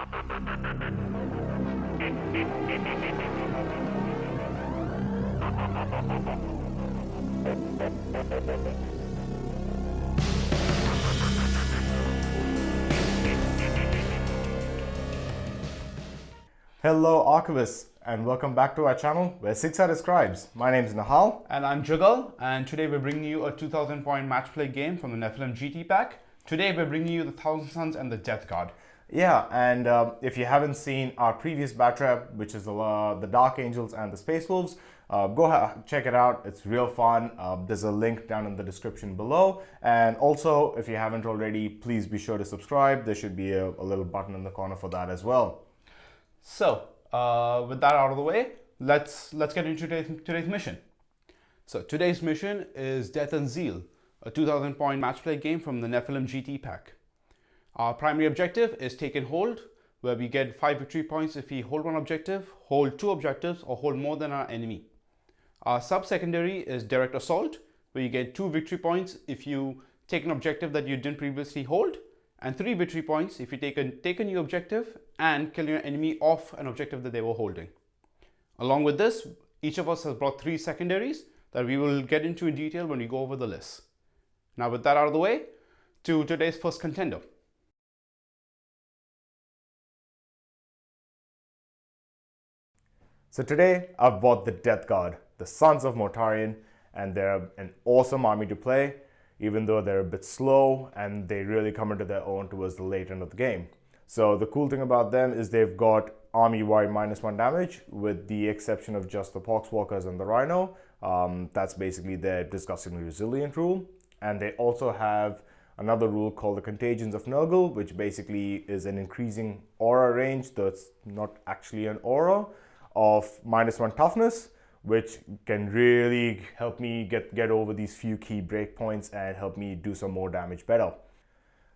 Hello Archivists, and welcome back to our channel where 6-sided scribes. My name is Nahal. And I'm Jugal, and today we're bringing you a 2000 point match play game from the Nephilim GT pack. Today we're bringing you the Thousand Suns and the Death Guard. Yeah, and if you haven't seen our previous batch rep, which is the Dark Angels and the Space Wolves, go check it out. It's real fun. There's a link down in the description below. And also, if you haven't already, please be sure to subscribe. There should be a little button in the corner for that as well. So, with that out of the way, let's get into today's mission. So today's mission is Death and Zeal, a 2000 point match play game from the Nephilim GT pack. Our primary objective is Take and Hold, where we get 5 victory points if we hold one objective, hold 2 objectives, or hold more than our enemy. Our sub-secondary is Direct Assault, where you get 2 victory points if you take an objective that you didn't previously hold, and 3 victory points if you take a new objective and kill your enemy off an objective that they were holding. Along with this, each of us has brought 3 secondaries that we will get into in detail when we go over the list. Now with that out of the way, to today's first contender. So today, I've bought the Death Guard, the Sons of Mortarion, and they're an awesome army to play, even though they're a bit slow and they really come into their own towards the late end of the game. So the cool thing about them is they've got army-wide -1 damage, with the exception of just the Poxwalkers and the Rhino. That's basically their disgustingly resilient rule. And they also have another rule called the Contagions of Nurgle, which basically is an increasing aura range, though it's not actually an aura, of -1 toughness, which can really help me get over these few key breakpoints and help me do some more damage better.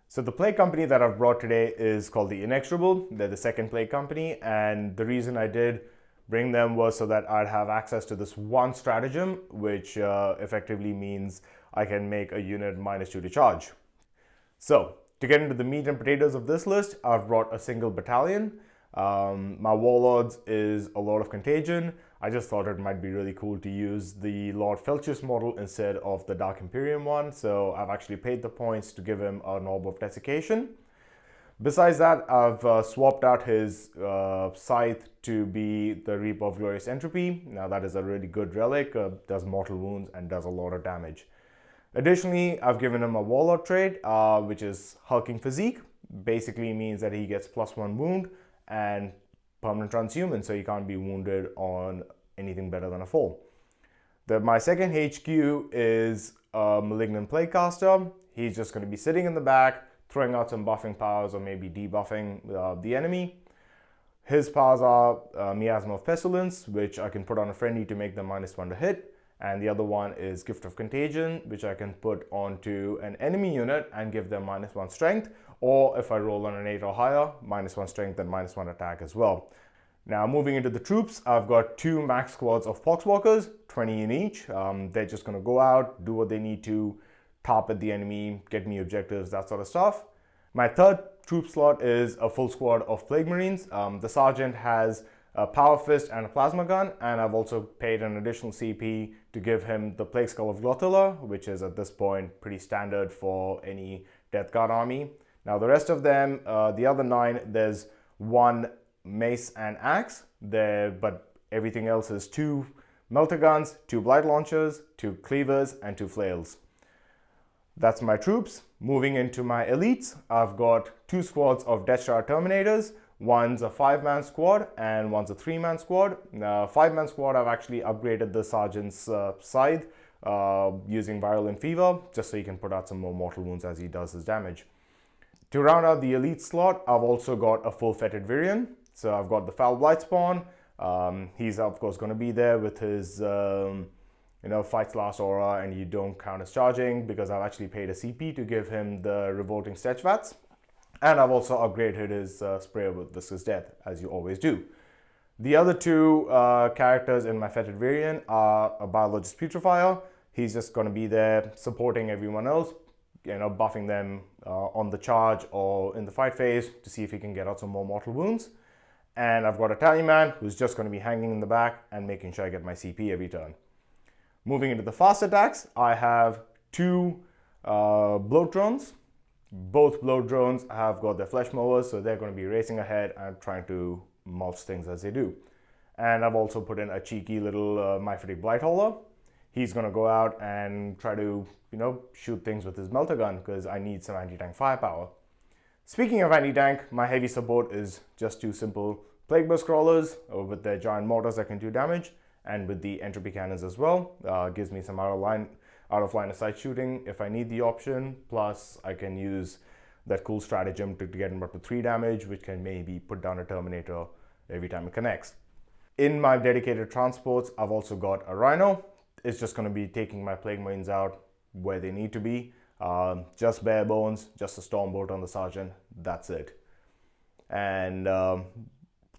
So the play company that I've brought today is called the Inexorable. They're the second play company, and the reason I did bring them was so that I'd have access to this one stratagem, which effectively means I can make a unit -2 to charge. So to get into the meat and potatoes of this list, I've brought a single battalion. My Warlords is a Lord of Contagion. I just thought it might be really cool to use the Lord Felchus model instead of the Dark Imperium one, so I've actually paid the points to give him a Orb of Desiccation. Besides that, I've swapped out his Scythe to be the Reaper of Glorious Entropy. Now that is a really good relic, does mortal wounds and does a lot of damage. Additionally, I've given him a Warlord trait, which is Hulking Physique. Basically means that he gets +1 wound and permanent transhuman, so you can't be wounded on anything better than a 4. My second HQ is a Malignant Plaguecaster. He's just going to be sitting in the back, throwing out some buffing powers or maybe debuffing the enemy. His powers are Miasma of Pestilence, which I can put on a friendly to make them -1 to hit. And the other one is Gift of Contagion, which I can put onto an enemy unit and give them -1 strength. Or if I roll on an 8 or higher, -1 strength and -1 attack as well. Now moving into the troops, I've got 2 max squads of Poxwalkers, 20 in each. They're just going to go out, do what they need to, target the enemy, get me objectives, that sort of stuff. My third troop slot is a full squad of Plague Marines. The Sergeant has a Power Fist and a Plasma Gun, and I've also paid an additional CP to give him the Plague Skull of Glotilla, which is at this point pretty standard for any Death Guard army. Now the rest of them, the other 9, there's 1 Mace and Axe there, but everything else is 2 Melter Guns, 2 Blight Launchers, 2 Cleavers, and 2 Flails. That's my troops. Moving into my elites, I've got 2 squads of Deathstar Terminators. One's a 5-man squad and one's a 3-man squad. 5-man squad, I've actually upgraded the Sergeant's Scythe using Virulent Fever, just so he can put out some more mortal wounds as he does his damage. To round out the elite slot, I've also got a full Fetid Virion. So I've got the Foul Blight Spawn. He's of course going to be there with his Fights Last Aura, and you don't count as charging because I've actually paid a CP to give him the Revolting Stetchvats. And I've also upgraded his Sprayer with Viscous Death, as you always do. The other 2 characters in my Fetid Virion are a Biologist Putrefier. He's just going to be there supporting everyone else, buffing them on the charge or in the fight phase to see if he can get out some more mortal wounds. And I've got a Tallyman who's just going to be hanging in the back and making sure I get my CP every turn. Moving into the fast attacks, I have two bloat drones. Both bloat drones have got their flesh mowers, so they're going to be racing ahead and trying to mulch things as they do. And I've also put in a cheeky little Myphitic Blightholder. He's going to go out and try to, shoot things with his melter gun because I need some anti-tank firepower. Speaking of anti-tank, my heavy support is just two simple Plague Burst Crawlers with their giant mortars that can do damage, and with the entropy cannons as well. Gives me some out of line of sight shooting if I need the option. Plus, I can use that cool stratagem to get him up to 3 damage, which can maybe put down a Terminator every time it connects. In my dedicated transports, I've also got a Rhino. It's just going to be taking my Plague Marines out where they need to be. Just bare bones, just a Stormbolt on the Sergeant, that's it. And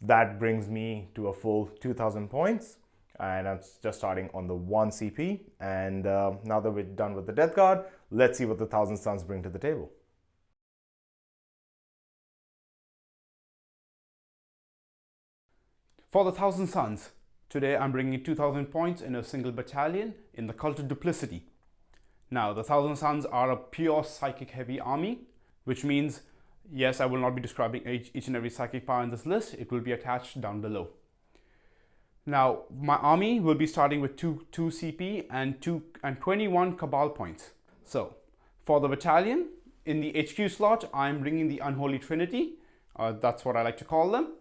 that brings me to a full 2,000 points. And I'm just starting on the 1 CP. And now that we're done with the Death Guard, let's see what the 1,000 Suns bring to the table. For the 1,000 Suns, today I'm bringing 2,000 points in a single battalion in the Cult of Duplicity. Now, the 1,000 Suns are a pure psychic heavy army, which means, yes, I will not be describing each and every psychic power in this list. It will be attached down below. Now, my army will be starting with 2 CP and 21 Cabal points. So, for the battalion, in the HQ slot, I'm bringing the Unholy Trinity. That's what I like to call them.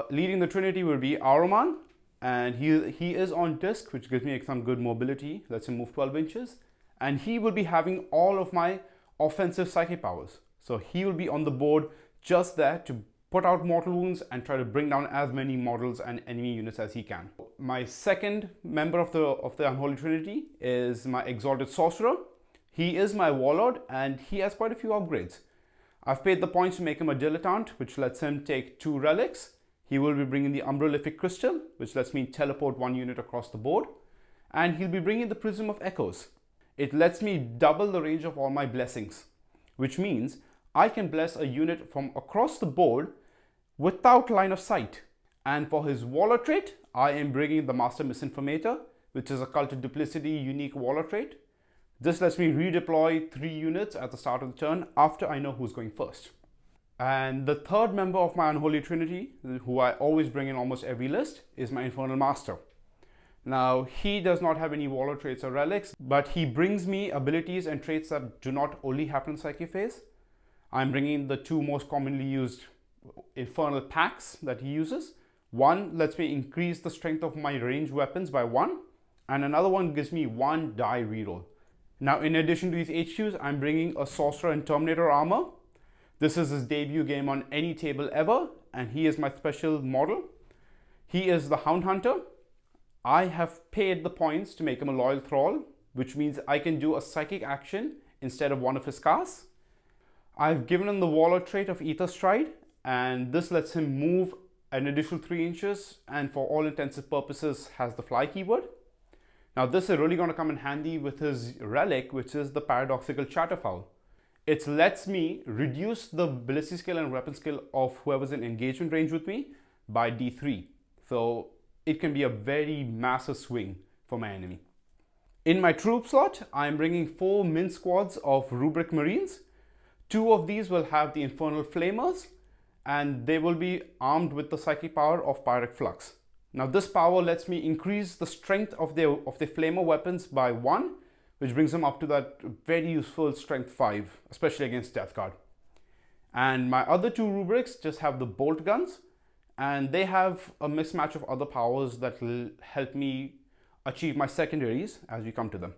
Leading the Trinity will be Ahriman, and he is on disc, which gives me some good mobility. Lets him move 12 inches. And he will be having all of my offensive psychic powers. So he will be on the board just there to put out mortal wounds and try to bring down as many models and enemy units as he can. My second member of the Unholy Trinity is my Exalted Sorcerer. He is my Warlord and he has quite a few upgrades. I've paid the points to make him a Dilettante, which lets him take 2 relics. He will be bringing the Umbralific Crystal, which lets me teleport 1 unit across the board. And he'll be bringing the Prism of Echoes. It lets me double the range of all my blessings, which means I can bless a unit from across the board without line of sight. And for his Warlord trait, I am bringing the Master Misinformator, which is a Cult of Duplicity unique Warlord trait. This lets me redeploy 3 units at the start of the turn after I know who's going first. And the third member of my Unholy Trinity, who I always bring in almost every list, is my Infernal Master. Now, he does not have any Warlord traits or relics, but he brings me abilities and traits that do not only happen in Psychic phase. I'm bringing the 2 most commonly used Infernal packs that he uses. One lets me increase the strength of my ranged weapons by 1, and another one gives me 1 die reroll. Now, in addition to these HQs, I'm bringing a Sorcerer and Terminator armor. This is his debut game on any table ever, and he is my special model. He is the Hound Hunter. I have paid the points to make him a loyal Thrall, which means I can do a psychic action instead of one of his casts. I've given him the Warlord trait of Aetherstride, and this lets him move an additional 3 inches and for all intensive purposes has the fly keyword. Now this is really going to come in handy with his relic, which is the Paradoxical Chatterfowl. It lets me reduce the ballistic skill and weapon skill of whoever's in engagement range with me by D3. So it can be a very massive swing for my enemy. In my troop slot, I'm bringing 4 min squads of Rubric Marines. 2 of these will have the Infernal Flamers, and they will be armed with the psychic power of Pyric Flux. Now this power lets me increase the strength of their flamer weapons by 1, which brings them up to that very useful strength 5, especially against Death Guard. And my other 2 rubrics just have the bolt guns, and they have a mismatch of other powers that will help me achieve my secondaries as we come to them.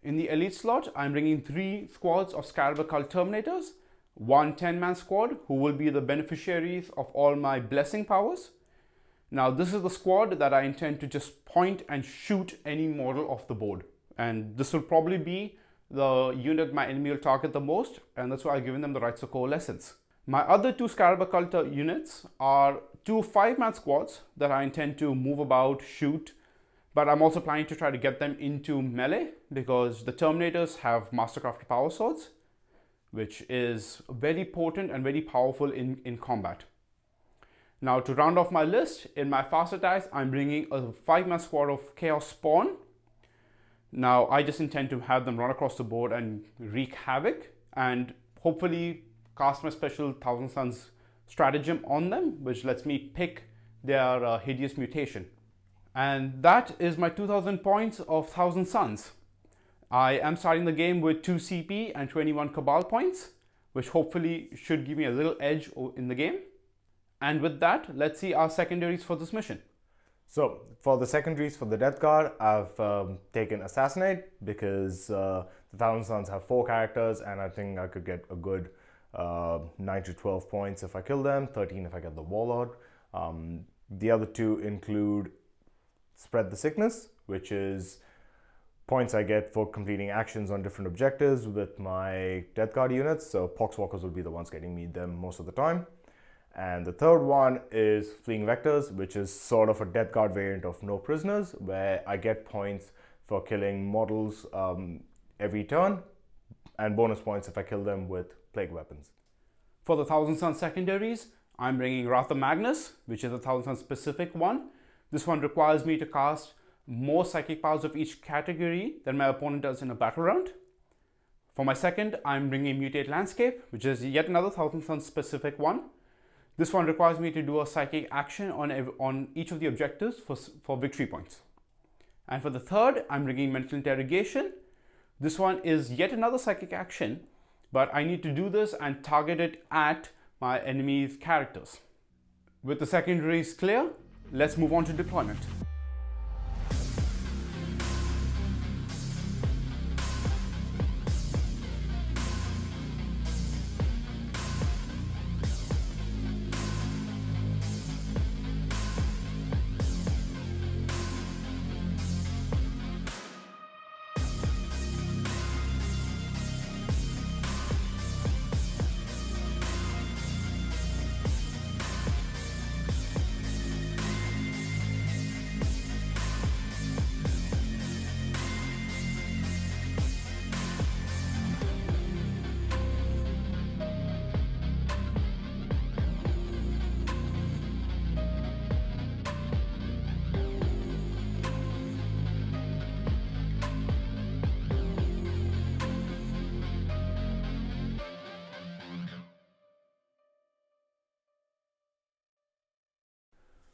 In the elite slot, I'm bringing 3 squads of Scarab Cult Terminators, 1 10-man squad who will be the beneficiaries of all my blessing powers. Now this is the squad that I intend to just point and shoot any model off the board. And this will probably be the unit my enemy will target the most, and that's why I've given them the rights of coalescence. My other 2 Scarab Cult units are 2 5-man squads that I intend to move about, shoot, but I'm also planning to try to get them into melee because the Terminators have Mastercrafted Power Swords, which is very potent and very powerful in combat. Now, to round off my list, in my fast attacks, I'm bringing a 5-man squad of Chaos Spawn. Now, I just intend to have them run across the board and wreak havoc and hopefully cast my special Thousand Suns Stratagem on them, which lets me pick their hideous mutation. And that is my 2000 points of Thousand Suns. I am starting the game with 2 CP and 21 Cabal points, which hopefully should give me a little edge in the game. And with that, let's see our secondaries for this mission. So for the secondaries for the Death Guard, I've taken Assassinate because the Thousand Suns have 4 characters and I think I could get a good 9 to 12 points if I kill them, 13 if I get the Warlord. The other 2 include Spread the Sickness, which is points I get for completing actions on different objectives with my Death Guard units. So Poxwalkers will be the ones getting me them most of the time. And the third one is Fleeing Vectors, which is sort of a Death Guard variant of No Prisoners, where I get points for killing models every turn and bonus points if I kill them with Plague Weapons. For the Thousand Suns secondaries, I'm bringing Wrath of Magnus, which is a Thousand Suns specific one. This one requires me to cast more psychic powers of each category than my opponent does in a battle round. For my second, I'm bringing Mutate Landscape, which is yet another Thousand Suns specific one. This one requires me to do a psychic action on each of the objectives for victory points. And for the third, I'm bringing Mental Interrogation. This one is yet another psychic action, but I need to do this and target it at my enemy's characters. With the secondaries clear, let's move on to deployment.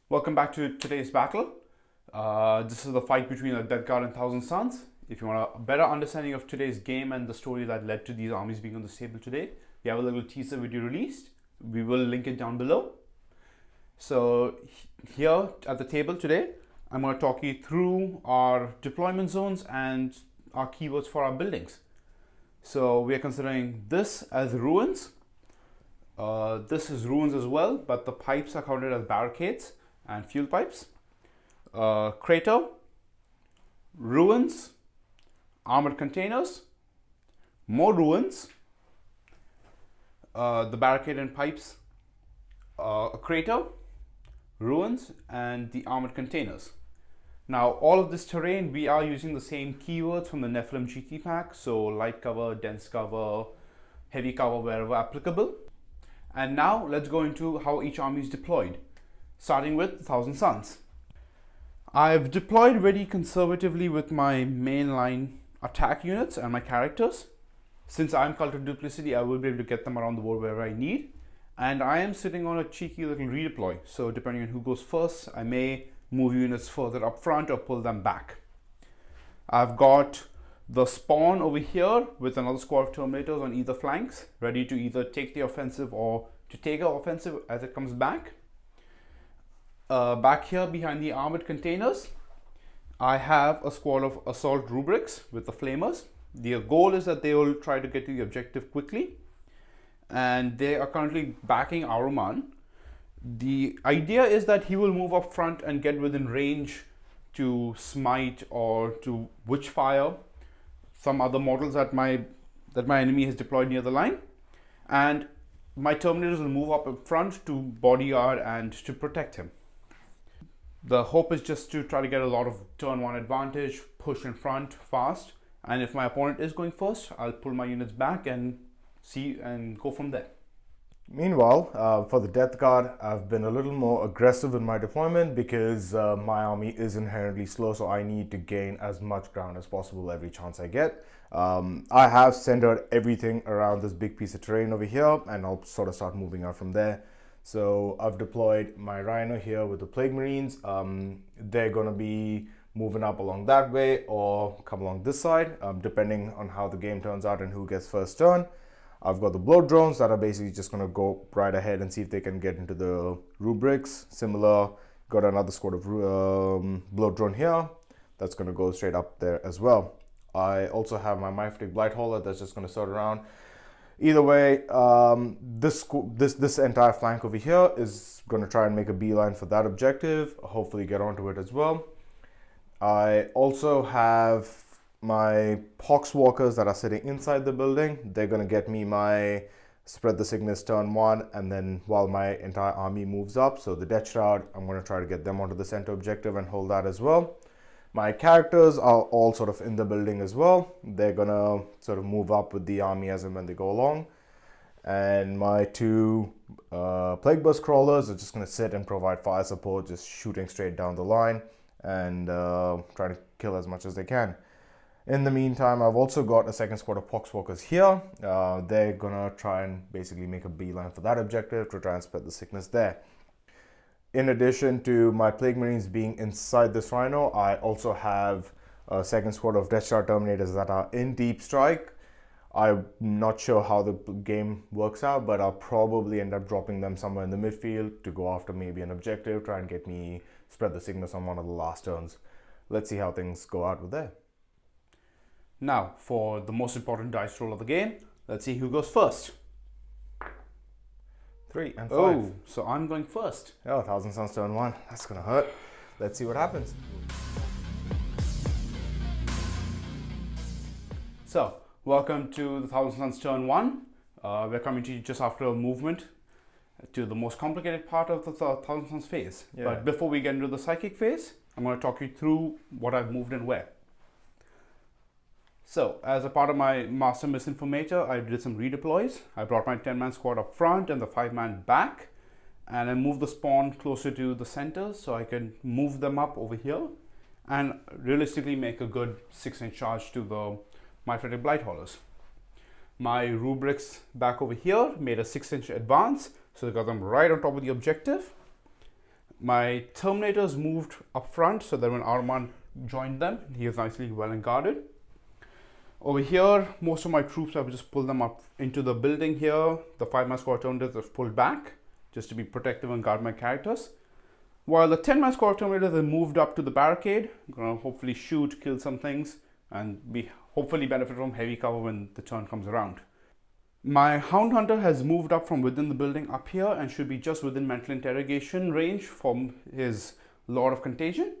Welcome back to today's battle. This is the fight between the Death Guard and Thousand Suns. If you want a better understanding of today's game and the story that led to these armies being on this table today, we have a little teaser video released. We will link it down below. So here at the table today, I'm going to talk you through our deployment zones and our keywords for our buildings. So we are considering this as ruins. This is ruins as well, but the pipes are counted as barricades and fuel pipes. Crater, ruins, armored containers, more ruins, the barricade and pipes, a crater, ruins, and the armored containers. Now, all of this terrain, we are using the same keywords from the Nephilim GT pack, so light cover, dense cover, heavy cover wherever applicable. And now let's go into how each army is deployed, starting with Thousand Suns. I've deployed very conservatively with my mainline attack units and my characters. Since I'm Cult of Duplicity, I will be able to get them around the board wherever I need. And I am sitting on a cheeky little redeploy. So depending on who goes first, I may move units further up front or pull them back. I've got the spawn over here with another squad of Terminators on either flanks, ready to either take the offensive or to take an offensive as it comes back. Back here behind the armored containers, I have a squad of assault rubrics with the flamers. The goal is that they will try to get to the objective quickly, and they are currently backing Ahriman. The idea is that he will move up front and get within range to smite or to witchfire some other models that my enemy has deployed near the line, and my Terminators will move up in front to bodyguard and to protect him. The hope is just to try to get a lot of turn 1 advantage, push in front fast, and if my opponent is going first, I'll pull my units back and see and go from there. Meanwhile, for the Death Guard, I've been a little more aggressive in my deployment because my army is inherently slow, so I need to gain as much ground as possible every chance I get. I have centered everything around this big piece of terrain over here, and I'll sort of start moving out from there. So I've deployed my Rhino here with the Plague Marines. They're going to be moving up along that way or come along this side, depending on how the game turns out and who gets first turn. I've got the blow drones that are basically just going to go right ahead and see if they can get into the rubrics. Similar, got another squad of blow drone here that's going to go straight up there as well. I also have my Mephitic Blight Hauler that's just going to sort around. Either way, this entire flank over here is going to try and make a beeline for that objective. Hopefully get onto it as well. I also have my Poxwalkers that are sitting inside the building. They're going to get me my Spread the Sickness turn 1, and then while my entire army moves up, so the Death Shroud, I'm going to try to get them onto the center objective and hold that as well. My characters are all sort of in the building as well. They're going to sort of move up with the army as and when they go along. And my two Plague Burst Crawlers are just going to sit and provide fire support, just shooting straight down the line and try to kill as much as they can. In the meantime, I've also got a second squad of Poxwalkers here. They're going to try and basically make a beeline for that objective to try and spread the sickness there. In addition to my Plague Marines being inside this Rhino, I also have a second squad of Death Star Terminators that are in Deep Strike. I'm not sure how the game works out, but I'll probably end up dropping them somewhere in the midfield to go after maybe an objective, try and get me Spread the Sickness on one of the last turns. Let's see how things go out with there. Now, for the most important dice roll of the game, let's see who goes first. 3 and 5. Oh, so I'm going first. Oh, Thousand Suns turn 1. That's gonna hurt. Let's see what happens. So, welcome to the Thousand Suns turn 1. We're coming to you just after a movement to the most complicated part of the Thousand Suns phase. Yeah. But before we get into the psychic phase, I'm going to talk you through what I've moved and where. So, as a part of my Master Misinformator, I did some redeploys. I brought my 10-man squad up front and the 5-man back, and I moved the spawn closer to the center so I can move them up over here and realistically make a good 6-inch charge to the Mephitic Blight Haulers. My rubrics back over here made a 6-inch advance, so I got them right on top of the objective. My Terminators moved up front so that when Ahriman joined them, he was nicely well and guarded. Over here, most of my troops, I've just pulled them up into the building here. The 5-man squad Terminators have pulled back just to be protective and guard my characters. While the 10-man squad Terminators have moved up to the barricade. I'm going to hopefully shoot, kill some things, and hopefully benefit from heavy cover when the turn comes around. My Hound Hunter has moved up from within the building up here and should be just within mental interrogation range from his Lord of Contagion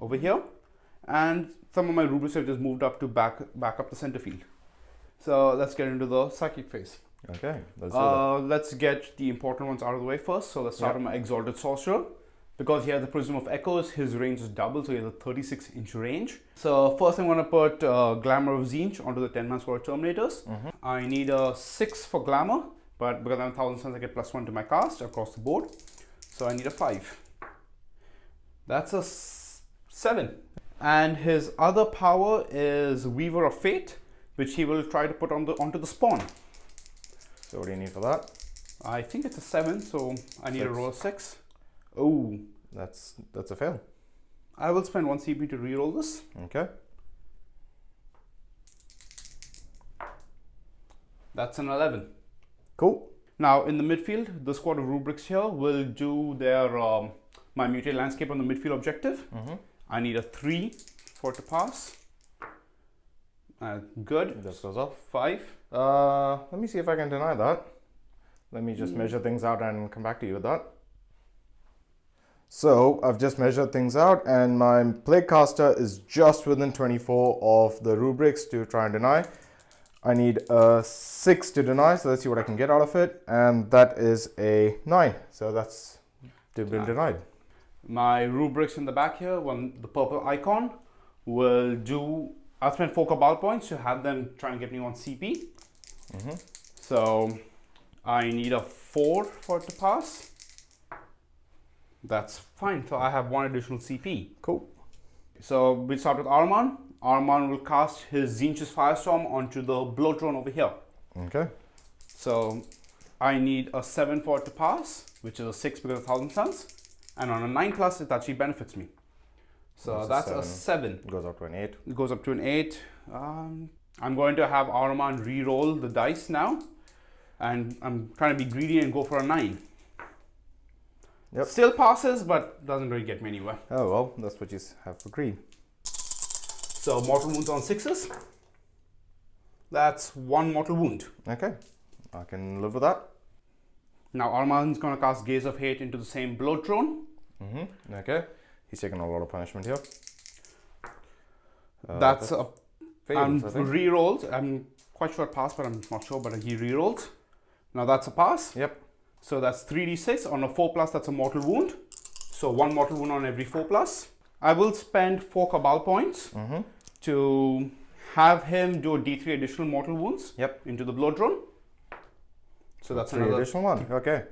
over here. And some of my rubrics have just moved up to back up the center field. So let's get into the psychic phase. Okay, let's get the important ones out of the way first. So let's start with my Exalted Sorcerer. Because he has the Prism of Echoes, his range is double, so he has a 36-inch range. So first I'm going to put Glamour of Tzeentch onto the 10-man squad Terminators. I need a 6 for Glamour, but because I'm 1,000 Suns, I get +1 to my cast across the board. So I need a 5. That's a 7. And his other power is Weaver of Fate, which he will try to put onto the spawn. So what do you need for that? I think it's a 7, so I need a roll of 6. Oh, that's a fail. I will spend 1 CP to reroll this. Okay. That's an 11. Cool. Now in the midfield, the squad of rubrics here will do their my Mutated Landscape on the midfield objective. I need a 3 for it to pass. Good. This goes off. 5. Let me see if I can deny that. Let me just measure things out and come back to you with that. So I've just measured things out and my Plague Caster is just within 24 of the rubrics to try and deny. I need a 6 to deny, so let's see what I can get out of it. And that is a 9. So that's been denied. My rubrics in the back here, the purple icon, will do. I'll spend 4 cabal points to have them try and get me on CP. So I need a 4 for it to pass. That's fine. So I have 1 additional CP. Cool. So we start with Ahriman. Ahriman will cast his Tzeentch's Firestorm onto the blow drone over here. Okay. So I need a 7 for it to pass, which is a 6 because of 1,000 Suns. And on a 9+, it actually benefits me. So that's a 7. It goes up to an 8. It goes up to an 8. I'm going to have Ahriman re-roll the dice now. And I'm trying to be greedy and go for a 9. Yep. Still passes, but doesn't really get me anywhere. Oh, well, that's what you have for greed. So mortal wounds on 6s. That's 1 mortal wound. Okay. I can live with that. Now Ahriman's going to cast Gaze of Hate into the same blow drone. Okay. He's taking a lot of punishment here. That's a fails, I think. re-rolls. I'm quite sure it passed, but I'm not sure. But he re-rolls. Now that's a pass. Yep. So that's 3d6 on a 4+. That's a mortal wound. So 1 mortal wound on every 4+. I will spend 4 cabal points to have him do a d3 additional mortal wounds. Yep. Into the blow drone. So that's 3 another additional 1. Okay.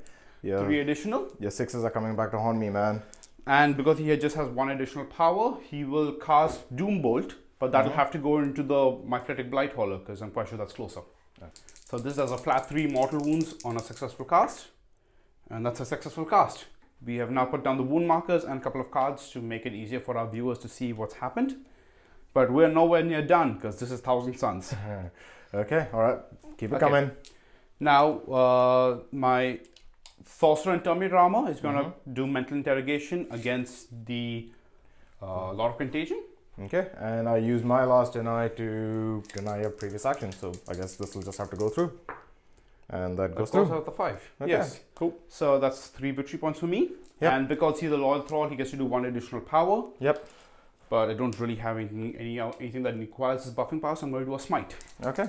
Yeah. 3 additional. Your 6s are coming back to haunt me, man. And because he just has 1 additional power, he will cast Doombolt, but that'll have to go into the Myphletic Blighthollow because I'm quite sure that's closer. Okay. So this does a flat 3 mortal wounds on a successful cast, and that's a successful cast. We have now put down the wound markers and a couple of cards to make it easier for our viewers to see what's happened. But we're nowhere near done because this is 1,000 Suns. Okay, all right. Keep it coming. Now, my Sorcerer and Terminator armor is going to do mental interrogation against the Lord of Contagion. Okay, and I use my last deny to deny your previous action, so I guess this will just have to go through. And that goes through. Goes out the 5. Okay, yes. cool. So that's 3 victory points for me. Yep. And because he's a loyal Thrall, he gets to do 1 additional power. Yep. But I don't really have anything that requires his buffing power, so I'm going to do a smite. Okay.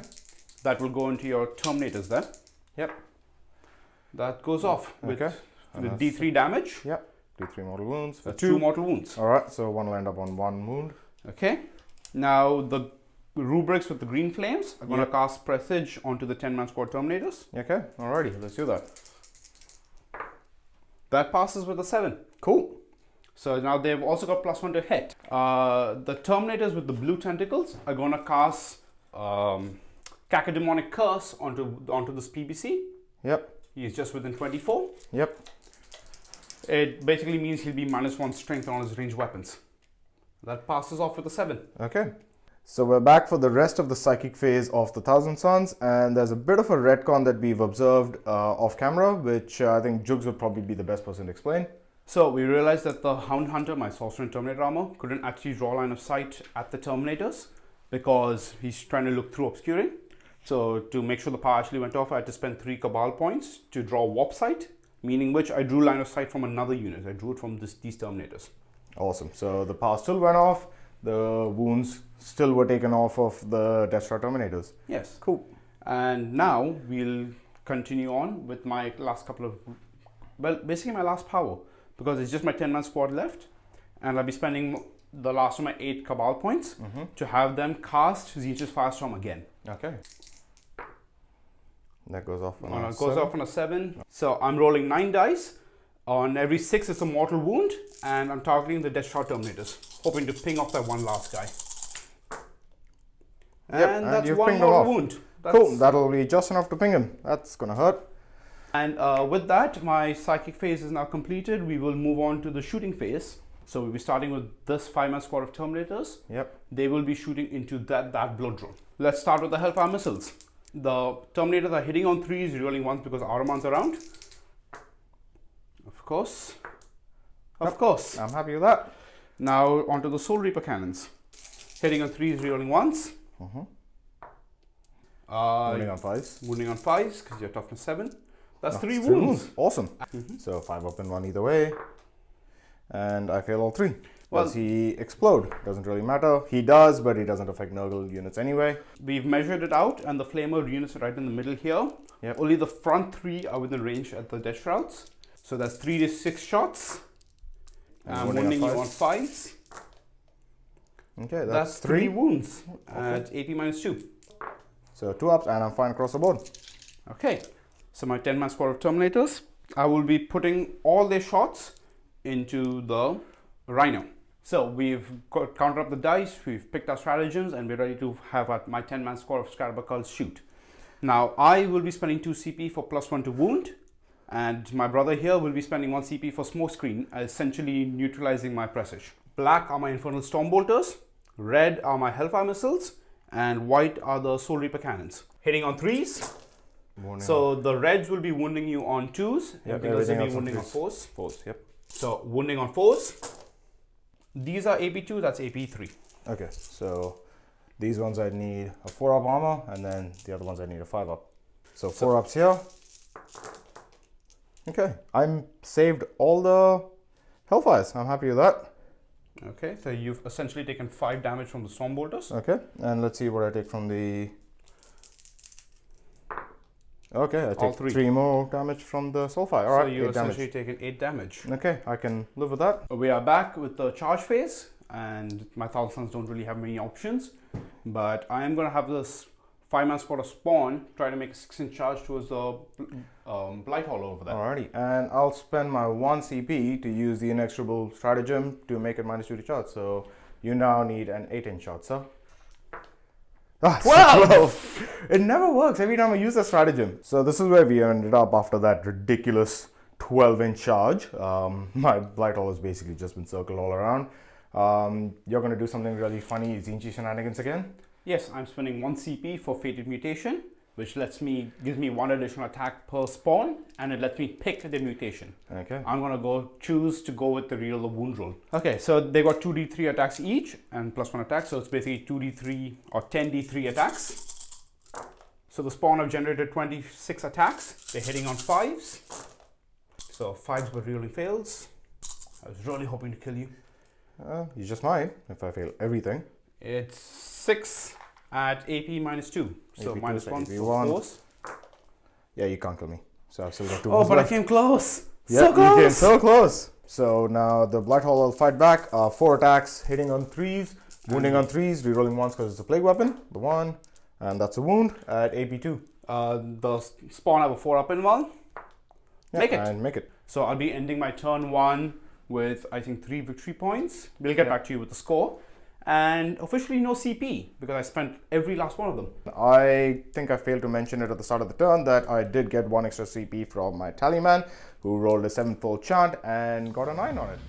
That will go into your Terminators there. Yep. That goes off with D3 damage. Yep. D3 mortal wounds for 2 mortal wounds. All right, so 1 will end up on 1 wound. Okay. Now the rubrics with the green flames are going to cast Presage onto the 10-man squad Terminators. Okay, alrighty, let's do that. That passes with a 7. Cool. So now they've also got +1 to hit. The Terminators with the blue tentacles are going to cast Cacodemonic Curse onto this PBC. Yep. He's just within 24. Yep. It basically means he'll be -1 strength on his ranged weapons. That passes off with a 7. Okay. So we're back for the rest of the psychic phase of the 1,000 Suns, and there's a bit of a retcon that we've observed off camera, which I think Jugs would probably be the best person to explain. So we realized that the Hound Hunter, my Sorcerer and Terminator armor, couldn't actually draw line of sight at the Terminators because he's trying to look through obscuring. So to make sure the power actually went off, I had to spend 3 Cabal points to draw Warp Sight, meaning which I drew line of sight from another unit. I drew it from these Terminators. Awesome. So the power still went off, the wounds still were taken off of the Death Star Terminators. Yes. Cool. And now we'll continue on with my last couple of, well, basically my last power, because it's just my 10-man squad left, and I'll be spending the last of my 8 Cabal points to have them cast Tzeentch's Firestorm again. Okay. That goes off on a It goes off on a 7. So I'm rolling 9 dice. On every 6, it's a mortal wound, and I'm targeting the Death Star Terminators, hoping to ping off that one last guy. Yep, And that's you've 1 pinged him mortal off. wound. Cool, that'll be just enough to ping him. That's gonna hurt. And with that, my psychic phase is now completed. We will move on to the shooting phase. So we'll be starting with this 5-man squad of Terminators. Yep. They will be shooting into that blood drone. Let's start with the Hellfire missiles. The Terminators are hitting on 3s, rolling 1s because Ahriman's around. Of course. Of course. I'm happy with that. Now onto the Soul Reaper cannons. Hitting on 3s, rolling 1s. Wounding on 5s. Wounding on 5s because you're toughness 7. That's 3 3 wounds. Awesome. So 5 up and 1 either way. And I fail all 3. Does he explode? Doesn't really matter. He does, but he doesn't affect Nurgle units anyway. We've measured it out, and the Flamer units are right in the middle here. Yep. Only the front 3 are within range at the Death Shrouds. So that's 3 to 6 shots. I'm wounding you on 5s. Okay, That's 3 wounds at AP -2. So 2 ups and I'm fine across the board. Okay, so my 10-man squad of Terminators, I will be putting all their shots into the Rhino. So we've counted up the dice, we've picked our stratagems, and we're ready to have my 10-man squad of Scarabaculs shoot. Now, I will be spending 2 CP for +1 to wound, and my brother here will be spending 1 CP for smoke screen, essentially neutralizing my presage. Black are my Infernal Stormbolters, red are my Hellfire missiles, and white are the Soul Reaper cannons. Hitting on 3s. So the reds will be wounding you on 2s, everything else will be wounding on 4s. 4s, yep. So wounding on 4s. These are AP2, that's AP3. Okay, so these ones I need a 4-up armor, and then the other ones I need a 5-up. So 4 ups here. Okay, I'm saved all the Hellfires. I'm happy with that. Okay, so you've essentially taken 5 damage from the Stormbolters. Okay, and let's see what I take from the... Okay, I take 3 more damage from the Soulfire. All right, so you've 8 damage. essentially taken 8 damage. Okay, I can live with that. We are back with the charge phase, and my Thousand Suns don't really have many options, but I am going to have this 5-man squad of Spawn try to make a 6-inch charge towards the Blight Hollow over there. Alrighty, and I'll spend my 1 CP to use the inexorable stratagem to make it -2 to charge. So you now need an 8-inch shot, sir. Ah, 12! It never works every time I use the stratagem. So this is where we ended up after that ridiculous 12-inch charge. My Blight Hollow has basically just been circled all around. You're going to do something really funny, Tzeentch shenanigans again? Yes, I'm spending 1 CP for Fated Mutation, which gives me 1 additional attack per spawn, and it lets me pick the mutation. Okay. I'm gonna choose to go with the real wound roll. Okay, so they got 2d3 attacks each and +1 attack, so it's basically 2d3 or 10d3 attacks. So the spawn have generated 26 attacks. They're hitting on 5s. So 5s were really fails. I was really hoping to kill you. You just might if I fail everything. It's 6 at AP -2. So AP2, -1 AP1. for force. Yeah, you can't kill me. So I've still got 2 Oh, ones but left. I came close. Yeah, So close. you came so close. So now the Blight Hollow will fight back. 4 attacks, hitting on 3s, wounding on 3s, rerolling 1s because it's a plague weapon. The 1, and that's a wound at AP2. The spawn have a 4-up in 1. Yeah, Make it. And make it. So I'll be ending my turn 1 with, I think, 3 victory points. We'll get back to you with the score. And officially no CP, because I spent every last one of them. I think I failed to mention it at the start of the turn that I did get 1 extra CP from my Tallyman, who rolled a 7-fold chant and got a 9 on it.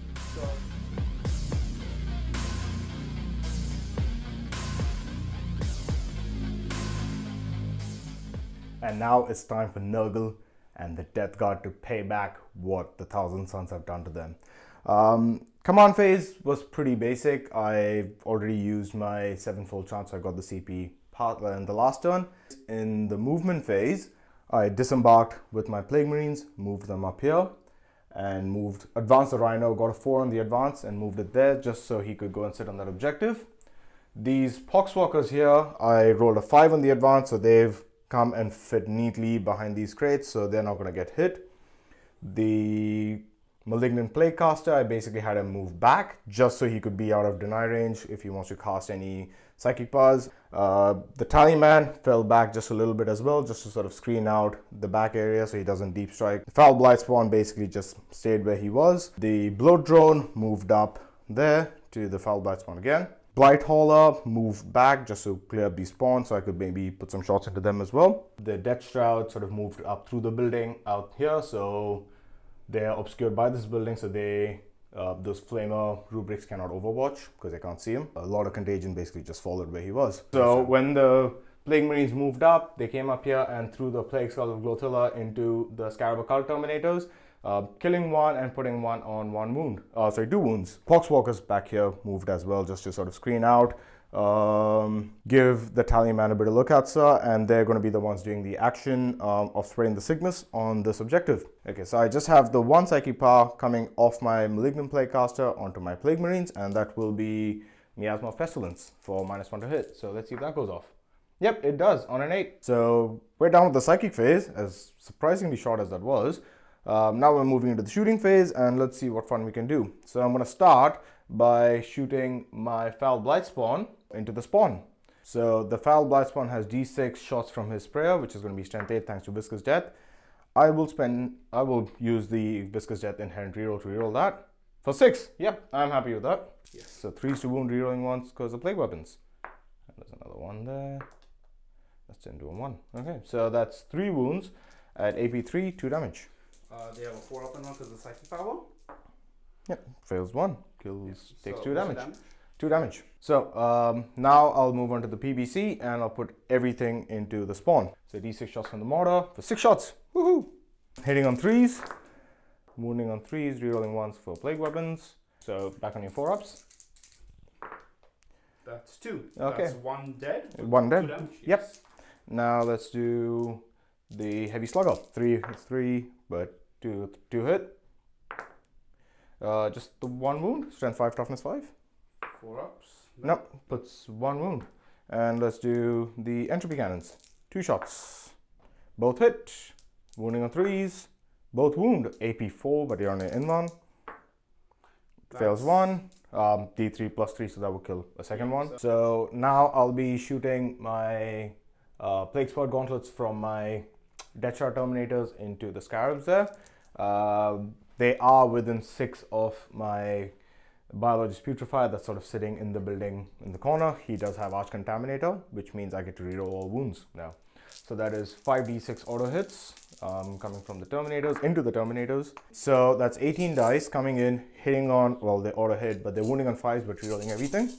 And now it's time for Nurgle and the Death Guard to pay back what the Thousand Suns have done to them. Command phase was pretty basic. I've already used my 7-fold chance, so I got the CP part in the last turn. In the movement phase, I disembarked with my Plague Marines, moved them up here, and advanced the Rhino, got a 4 on the advance, and moved it there just so he could go and sit on that objective. These Poxwalkers here, I rolled a 5 on the advance, so they've come and fit neatly behind these crates, so they're not going to get hit. The Malignant Plague Caster, I basically had him move back just so he could be out of deny range if he wants to cast any psychic powers. The Tallyman fell back just a little bit as well, just to sort of screen out the back area so he doesn't deep strike. The Foul Blight Spawn basically just stayed where he was. The Bloat Drone moved up there to the Foul Blight Spawn again. Blight Hauler moved back just to clear up these spawns so I could maybe put some shots into them as well. The Death Shroud sort of moved up through the building out here, so they're obscured by this building, so those Flamer rubrics cannot overwatch because they can't see him. A lot of Contagion basically just followed where he was. So when the Plague Marines moved up, they came up here and threw the Plague Skull of Glotilla into the Scarabacull Terminators, killing 1 and putting 1 on 1 wound. 2 wounds. Poxwalkers back here moved as well just to sort of screen out. Give the Tallyman a bit of lookout, sir, and they're going to be the ones doing the action of spraying the Sigmas on this objective. Okay, so I just have the 1 Psychic Power coming off my Malignant Plague Caster onto my Plague Marines, and that will be Miasma of Pestilence for -1 to hit. So let's see if that goes off. Yep, it does on an 8. So we're done with the Psychic phase, as surprisingly short as that was. Now we're moving into the shooting phase, and let's see what fun we can do. So I'm going to start by shooting my Foul Blight Spawn into the spawn. So the Foul Blight Spawn has d6 shots from his sprayer, which is going to be strength 8 thanks to Viscous Death. I will use the Viscous Death inherent reroll to reroll that for 6. Yep, I'm happy with that. Yes. So 3s to wound, rerolling once because of plague weapons. And there's another one there. That's into a 1. Okay, so that's 3 wounds at AP3, 2 damage. They have a 4 up and 1 because of the psychic power. Yep, fails 1, kills, takes So 2 damage. 2 damage. So now I'll move on to the PBC and I'll put everything into the spawn. So d6 shots from the mortar for 6 shots. Woohoo! Hitting on 3s, wounding on 3s, rerolling 1s for plague weapons. So back on your 4-ups. That's 2. Okay. That's 1 dead. 1 dead. 2 damage. Yes. Yep. Now let's do the heavy slugger. 3 hits 3, but 2 hit. Just the 1 wound. Strength 5, toughness 5. 4 ups. Nope, puts 1 wound. And let's do the entropy cannons. 2 shots. Both hit. Wounding on 3s. Both wound. AP 4, but you're on an in-one. Fails 1. D3 plus 3, so that will kill a second one. So now I'll be shooting my Plague Spot gauntlets from my Death Star Terminators into the Scarabs there. They are within 6 of my Biologist Putrefied that's sort of sitting in the building in the corner. He does have Arch Contaminator, which means I get to reroll all wounds now. So that is 5d6 auto hits coming from the Terminators into the Terminators. So that's 18 dice coming in, hitting on, well, they auto hit, but they're wounding on 5s, but rerolling everything.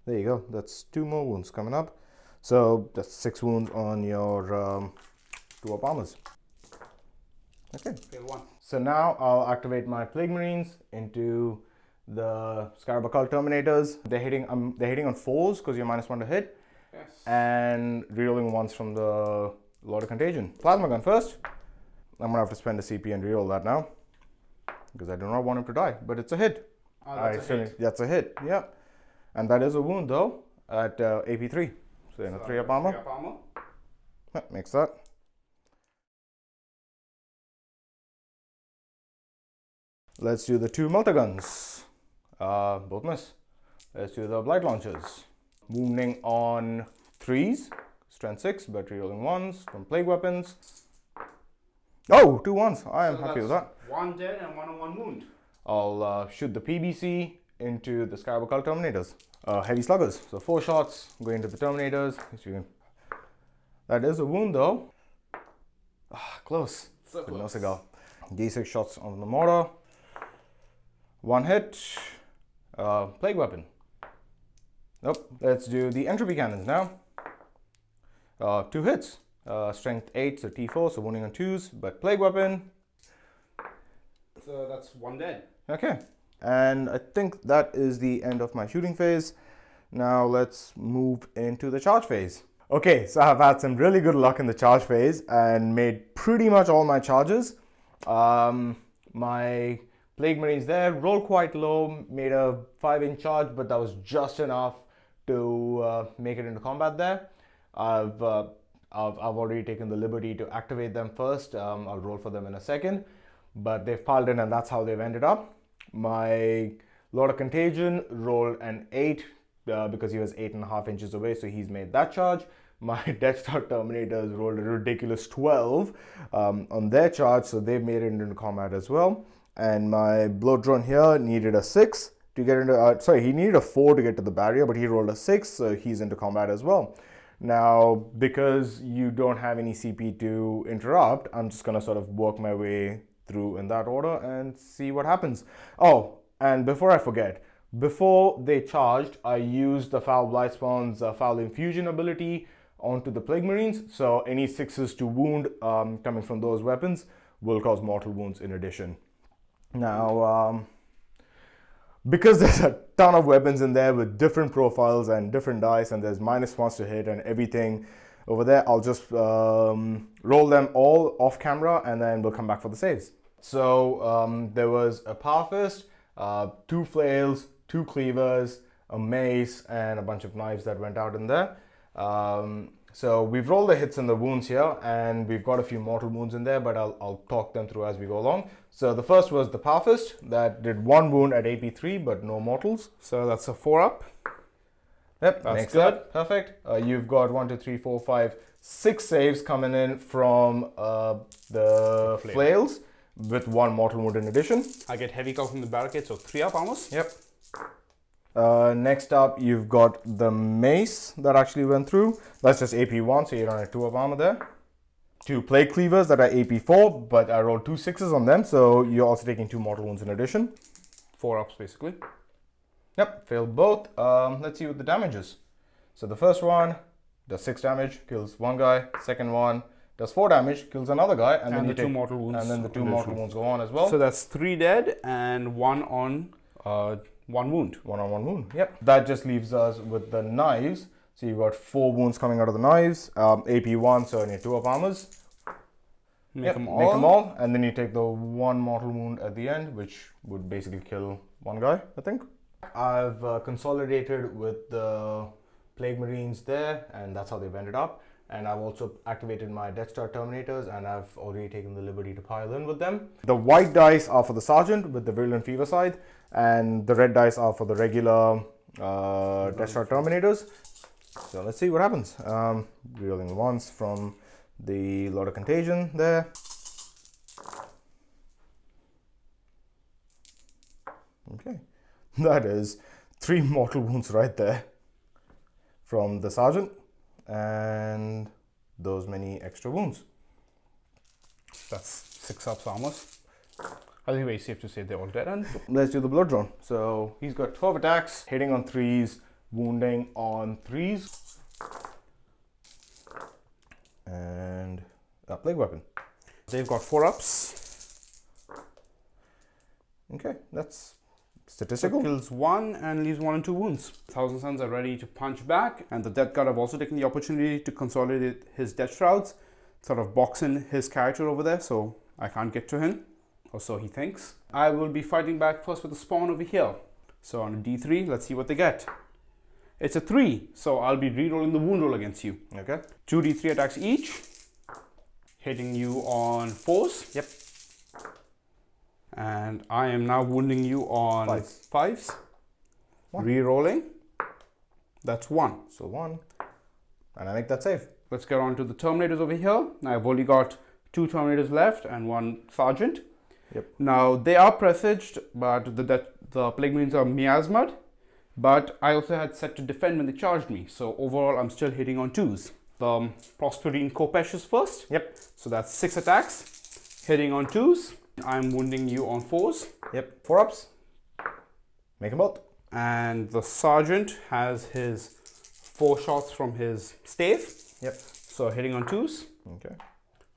There you go. That's 2 more wounds coming up. So that's 6 wounds on your 2 up armors. Okay. Fail 1. So now I'll activate my Plague Marines into the Scarab Occult Terminators. They're hitting on 4s because you're -1 to hit. Yes. And rerolling 1s from the Lord of Contagion. Plasma Gun first. I'm gonna have to spend a CP and reroll that now because I do not want him to die. But it's a hit. That's a hit. That's a hit. Yeah. And that is a wound though at AP3. So in a 3 up armor. 3 up armor. That makes that. Let's do the 2 melter guns. Both miss. Let's do the blight launchers. Wounding on 3s, strength 6, but rerolling 1s from plague weapons. Oh, 2 1s. I am happy with that. 1 dead and 1 on 1 wound. I'll shoot the PBC into the Scarab Occult Terminators. Heavy sluggers. So 4 shots going to the Terminators. That is a wound though. Close. So but close. no cigar. D6 shots on the mortar. 1 hit. Plague weapon. Nope. Let's do the entropy cannons now. 2 hits. Strength 8, so T4, so wounding on 2s, but plague weapon. So that's 1 dead. Okay. And I think that is the end of my shooting phase. Now let's move into the charge phase. Okay, so I've had some really good luck in the charge phase and made pretty much all my charges. My Plague Marines there rolled quite low, made a 5-inch charge, but that was just enough to make it into combat there. I've already taken the liberty to activate them first. I'll roll for them in a second, but they've piled in and that's how they've ended up. My Lord of Contagion rolled an 8 because he was 8.5 inches away, so he's made that charge. My Death Star Terminators rolled a ridiculous 12 on their charge, so they've made it into combat as well. And my Blood Drone here needed a 6 to get into, he needed a 4 to get to the barrier, but he rolled a 6, so he's into combat as well. Now, because you don't have any CP to interrupt, I'm just gonna sort of work my way through in that order and see what happens. Oh, and before I forget, before they charged, I used the Foul Blight Spawn's Foul Infusion ability onto the Plague Marines, so any 6s to wound coming from those weapons will cause mortal wounds in addition. Now, because there's a ton of weapons in there with different profiles and different dice, and there's -1s to hit and everything over there, I'll just roll them all off camera and then we'll come back for the saves. So there was a Power Fist, 2 flails, 2 cleavers, a mace, and a bunch of knives that went out in there. So we've rolled the hits and the wounds here, and we've got a few mortal wounds in there, but I'll talk them through as we go along. So the first was the Power Fist that did 1 wound at AP3, but no mortals. So that's a 4-up. Yep, That's makes good. that perfect. You've got 1, 2, 3, 4, 5, 6 saves coming in from the flails with 1 mortal wound in addition. I get heavy cover from the barricade, so 3-up almost. Yep. Next up, you've got the mace that actually went through. That's just AP1, so you don't have 2 of armor there. 2 plague cleavers that are AP4, but I rolled 2 6s on them, so you're also taking 2 mortal wounds in addition. 4-ups basically. Yep, failed both. Let's see what the damage is. So the first one does 6 damage, kills 1 guy. Second one does 4 damage, kills another guy, and then the you take 2 mortal wounds. And then the 2 mortal wounds go on as well. So that's 3 dead and 1 on 1 wound. 1 on 1 wound. Yep. That just leaves us with the knives. So you've got 4 wounds coming out of the knives. AP1, so you need 2 of armors. Make them all. Make them all, and then you take the 1 mortal wound at the end, which would basically kill 1 guy, I think. I've consolidated with the Plague Marines there, and that's how they've ended up. And I've also activated my Death Star Terminators, and I've already taken the liberty to pile in with them. The white dice are for the Sergeant with the Virulent Fever side, and the red dice are for the regular Death Star Terminators. So let's see what happens. Reeling once from the Lord of Contagion there. Okay, that is 3 mortal wounds right there from the Sergeant, and those many extra wounds. That's 6-ups almost. I think very safe to say they're all dead. And let's do the blood drone. So he's got 12 attacks, hitting on 3s, wounding on 3s, and a plague weapon. They've got 4-ups. Okay, that's statistical. So kills 1 and leaves 1 and 2 wounds. Thousand Suns are ready to punch back, and the Death Guard have also taken the opportunity to consolidate his Death Shrouds, sort of box in his character over there, so I can't get to him, or so he thinks. I will be fighting back first with the spawn over here. So on a D3, let's see what they get. It's a 3, so I'll be re-rolling the wound roll against you. Okay. 2 D3 attacks each, hitting you on 4s. Yep. And I am now wounding you on 5s. Re-rolling. That's 1. So 1. And I make that save. Let's get on to the Terminators over here. I've only got 2 Terminators left and 1 Sergeant. Yep. Now they are presaged, but the Plague Marines are miasmad. But I also had set to defend when they charged me. So overall, I'm still hitting on 2s. The Prosperine khopesh is first. Yep. So that's 6 attacks, hitting on 2s. I'm wounding you on 4s. Yep. 4-ups. Make them both. And the Sergeant has his 4 shots from his stave. Yep. So hitting on 2s. Okay.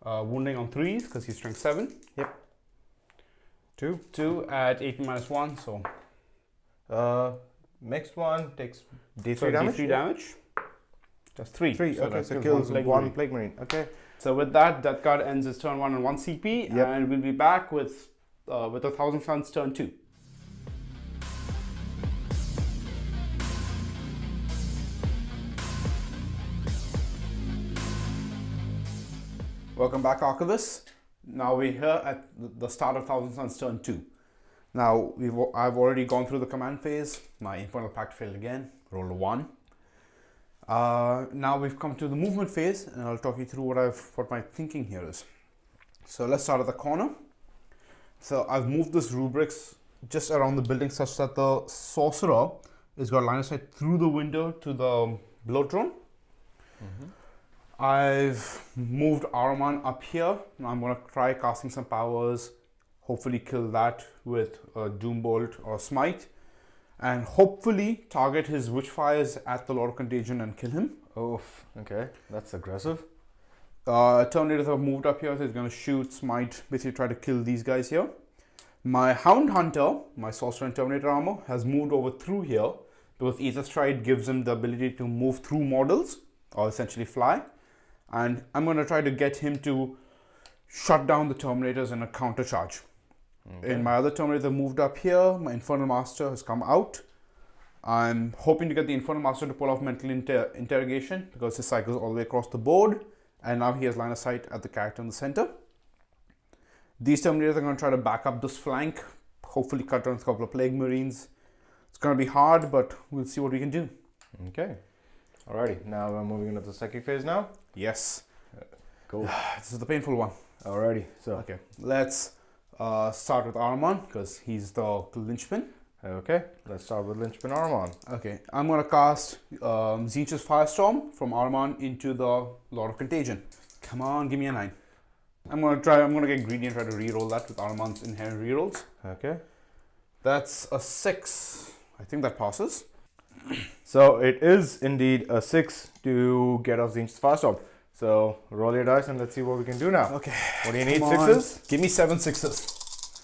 Wounding on 3s because he's strength 7. Yep. 2. 2 at AP -1. So next one takes D3 so damage. D3 damage. That's 3. 3. So okay, that so kills kills one one Plague Marine. Okay. So with that, Death Guard ends his turn 1 and 1 CP, Yep. and we'll be back with a Thousand Suns turn 2. Welcome back, Archivists. Now we're here at the start of Thousand Suns turn 2. Now I've already gone through the command phase. My Infernal Pact failed again. Rolled a 1. Now we've come to the movement phase, and I'll talk you through what my thinking here is. So let's start at the corner. So I've moved this rubrics just around the building such that the Sorcerer has got line of sight through the window to the blood drone. I've moved Ahriman up here. I'm going to try casting some powers, hopefully kill that with a Doombolt or Smite, and hopefully target his Witchfires at the Lord of Contagion and kill him. Oof. Okay. That's aggressive. Terminators have moved up here, so he's going to shoot, Smite, basically try to kill these guys here. My Hound Hunter, my Sorcerer and Terminator armor, has moved over through here because Aetherstride gives him the ability to move through models, or essentially fly. And I'm going to try to get him to shut down the Terminators in a counter charge. Okay. And my other Terminator moved up here. My Infernal Master has come out. I'm hoping to get the Inferno Master to pull off mental interrogation because his cycles all the way across the board, and now he has line of sight at the character in the center. These Terminators are going to try to back up this flank, hopefully cut down a couple of Plague Marines. It's going to be hard, but we'll see what we can do. Okay. Alrighty, now we're moving into the second phase now. Yes. Cool. This is the painful one. Alrighty, so. Okay, let's start with Armon because he's the linchpin. Okay, let's start with Linchpin Armon. Okay, I'm going to cast Tzeentch's Firestorm from Armon into the Lord of Contagion. Come on, give me a 9. I'm going to get greedy and try to reroll that with Armon's inherent rerolls. Okay. That's a 6. I think that passes. So it is indeed a 6 to get off Tzeentch's Firestorm. So roll your dice and let's see what we can do now. Okay. What do you need? Come on. 6s? Give me 7 6s.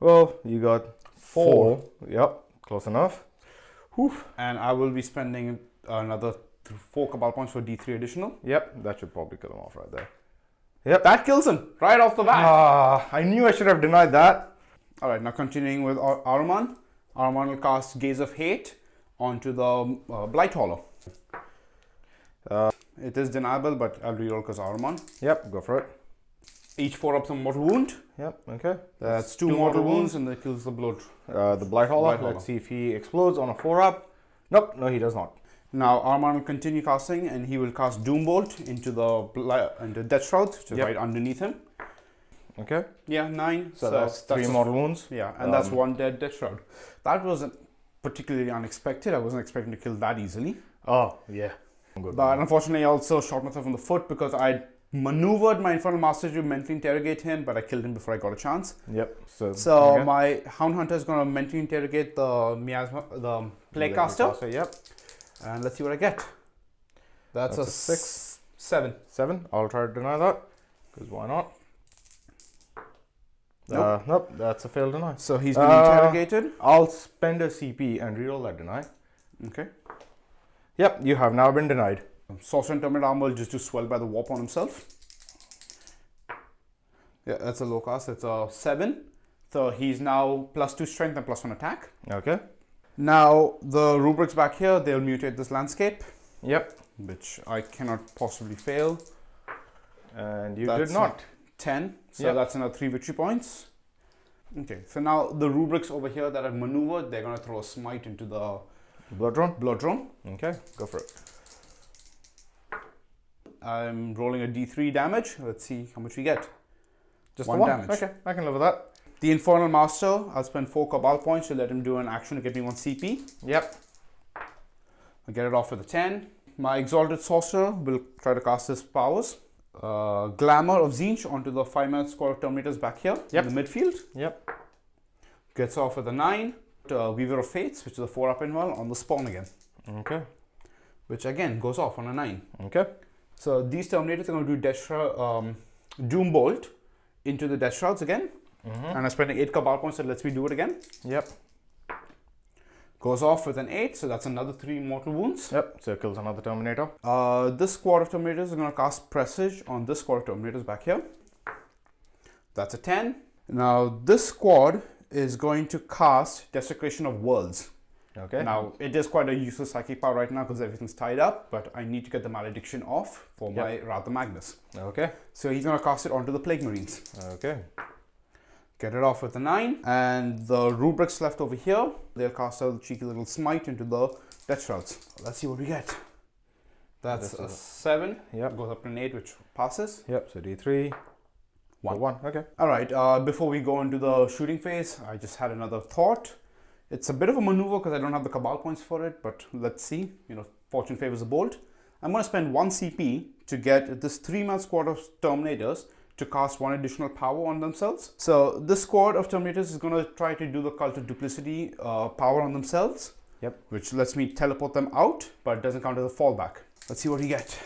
Well, you got 4. Yep, close enough. Whew. And I will be spending another 4 Cabal points for D3 additional. Yep, that should probably kill him off right there. Yep. That kills him right off the bat. I knew I should have denied that. Alright, now continuing with Ahriman. Ahriman will cast Gaze of Hate onto the Blight Hollow. It is deniable, but I'll reroll because Ahriman. Yep, go for it. Each 4 up some mortal wound. Yep, okay. That's 2 mortal wounds and that kills the blood. The Blight Hollow. Blight Hollow. Let's see if he explodes on a 4-up. Nope, no he does not. Now Ahriman will continue casting and he will cast Doombolt into the Death Shroud, which is right underneath him. Okay. Yeah, 9. So that's 3 mortal wounds. Yeah, and that's 1 dead Death Shroud. That wasn't particularly unexpected. I wasn't expecting to kill that easily. Oh, yeah. But unfortunately, I also shot myself in the foot because I maneuvered my Infernal Master to mentally interrogate him, but I killed him before I got a chance. Yep. So my Hound Hunter is going to mentally interrogate the Plague Caster. Yep. And let's see what I get. That's a 6. 7. 7. I'll try to deny that. Because why not? Nope. Nope, that's a failed deny. So he's been interrogated. I'll spend a CP and reroll that deny. Okay. Yep, you have now been denied. Sorcerer and Terminator Armour will just do Swelled by the Warp on himself. Yeah, that's a low cast. It's a 7. So he's now +2 strength and +1 attack. Okay. Now the rubrics back here, they'll mutate this landscape. Yep. Which I cannot possibly fail. And you did not. 10. So that's another 3 victory points. Okay, so now the rubrics over here that I've maneuvered, they're going to throw a smite into the Blood drone. Okay, go for it. I'm rolling a D3 damage. Let's see how much we get. Just 1 the 1 damage. Okay, I can live with that. The Infernal Master, I'll spend 4 Cabal points to let him do an action to get me 1 CP. Yep. I'll get it off with a 10. My Exalted Sorcerer will try to cast his powers. Glamour of Tzeentch onto the 5-man squad of Terminators back here in the midfield. Yep. Gets off with a 9. Weaver of Fates, which is a 4-up invul on the spawn again. Okay. Which again goes off on a 9. Okay. So these Terminators are going to do Doombolt into the Death Shrouds again. And I'm spending 8 Cabal points, so lets me do it again. Yep. Goes off with an 8, so that's another 3 mortal wounds. Yep, so it kills another Terminator. This squad of Terminators is going to cast Presage on this squad of Terminators back here. That's a 10. Now this squad is going to cast Desecration of Worlds. Okay. Now it is quite a useless psychic power right now because everything's tied up, but I need to get the malediction off for my Ratha Magnus. Okay. So he's going to cast it onto the Plague Marines. Okay. Get it off with a 9. And the rubrics left over here, they'll cast a cheeky little smite into the Death Shrouds. Let's see what we get. That's a 7. Yep. Goes up to an 8, which passes. Yep, so D3. 1. Okay. Alright, before we go into the shooting phase, I just had another thought. It's a bit of a maneuver because I don't have the Cabal points for it, but let's see. Fortune favors the bold. I'm going to spend 1 CP to get this 3-man squad of Terminators to cast 1 additional power on themselves. So this squad of Terminators is going to try to do the Cult of Duplicity power on themselves. Yep. Which lets me teleport them out, but it doesn't count as a fallback. Let's see what we get.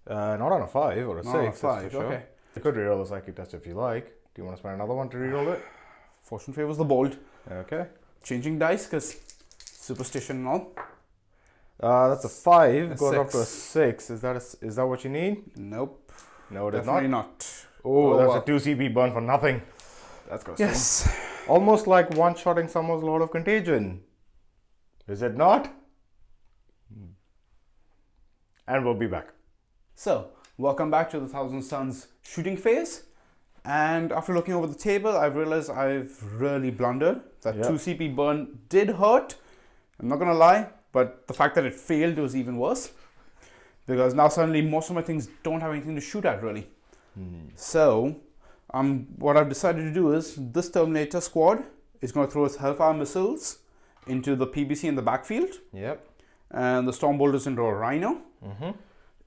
Not on a 5 or a 6. Not on a that's 5, for sure. okay. You could reroll the psychic test if you like. Do you want to spend another 1 to reroll it? Fortune favors the bold. Okay. Changing dice because superstition and all. That's a 5. Goes 6. up to a 6. Is that what you need? Nope. No, it is Definitely not. not. Oh, Oh, that's well. a 2 CP burn for nothing. That's gross. Yes. Almost like one-shotting someone's Lord of Contagion. Is it not? And we'll be back. So, welcome back to the Thousand Suns shooting phase. And after looking over the table, I've realized I've really blundered. That 2 CP burn did hurt. I'm not gonna lie, but the fact that it failed was even worse. Because now suddenly most of my things don't have anything to shoot at, really. So, what I've decided to do is, this Terminator squad is going to throw its Hellfire missiles into the PBC in the backfield. Yep. And the Stormbolters into a Rhino.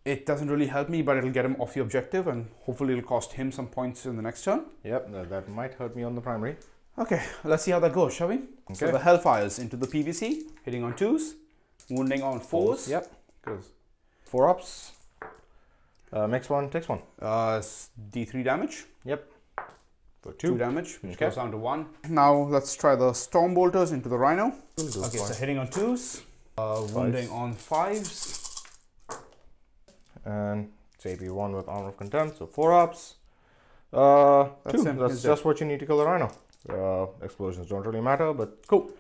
It doesn't really help me, but it'll get him off the objective, and hopefully it'll cost him some points in the next turn. Yep, that might hurt me on the primary. Okay, let's see how that goes, shall we? Okay. So the Hellfires into the PVC, hitting on 2s, wounding on 4s. Yep. 4 ups. Makes 1, takes 1. D3 damage. Yep. For 2 damage, which goes down to 1. Now let's try the Stormbolters into the Rhino. Okay, so hitting on 2s, wounding on 5s. And it's AP1 with Armor of Contempt, so 4 ups. 2. That's just what you need to kill the Rhino. Explosions don't really matter, but cool.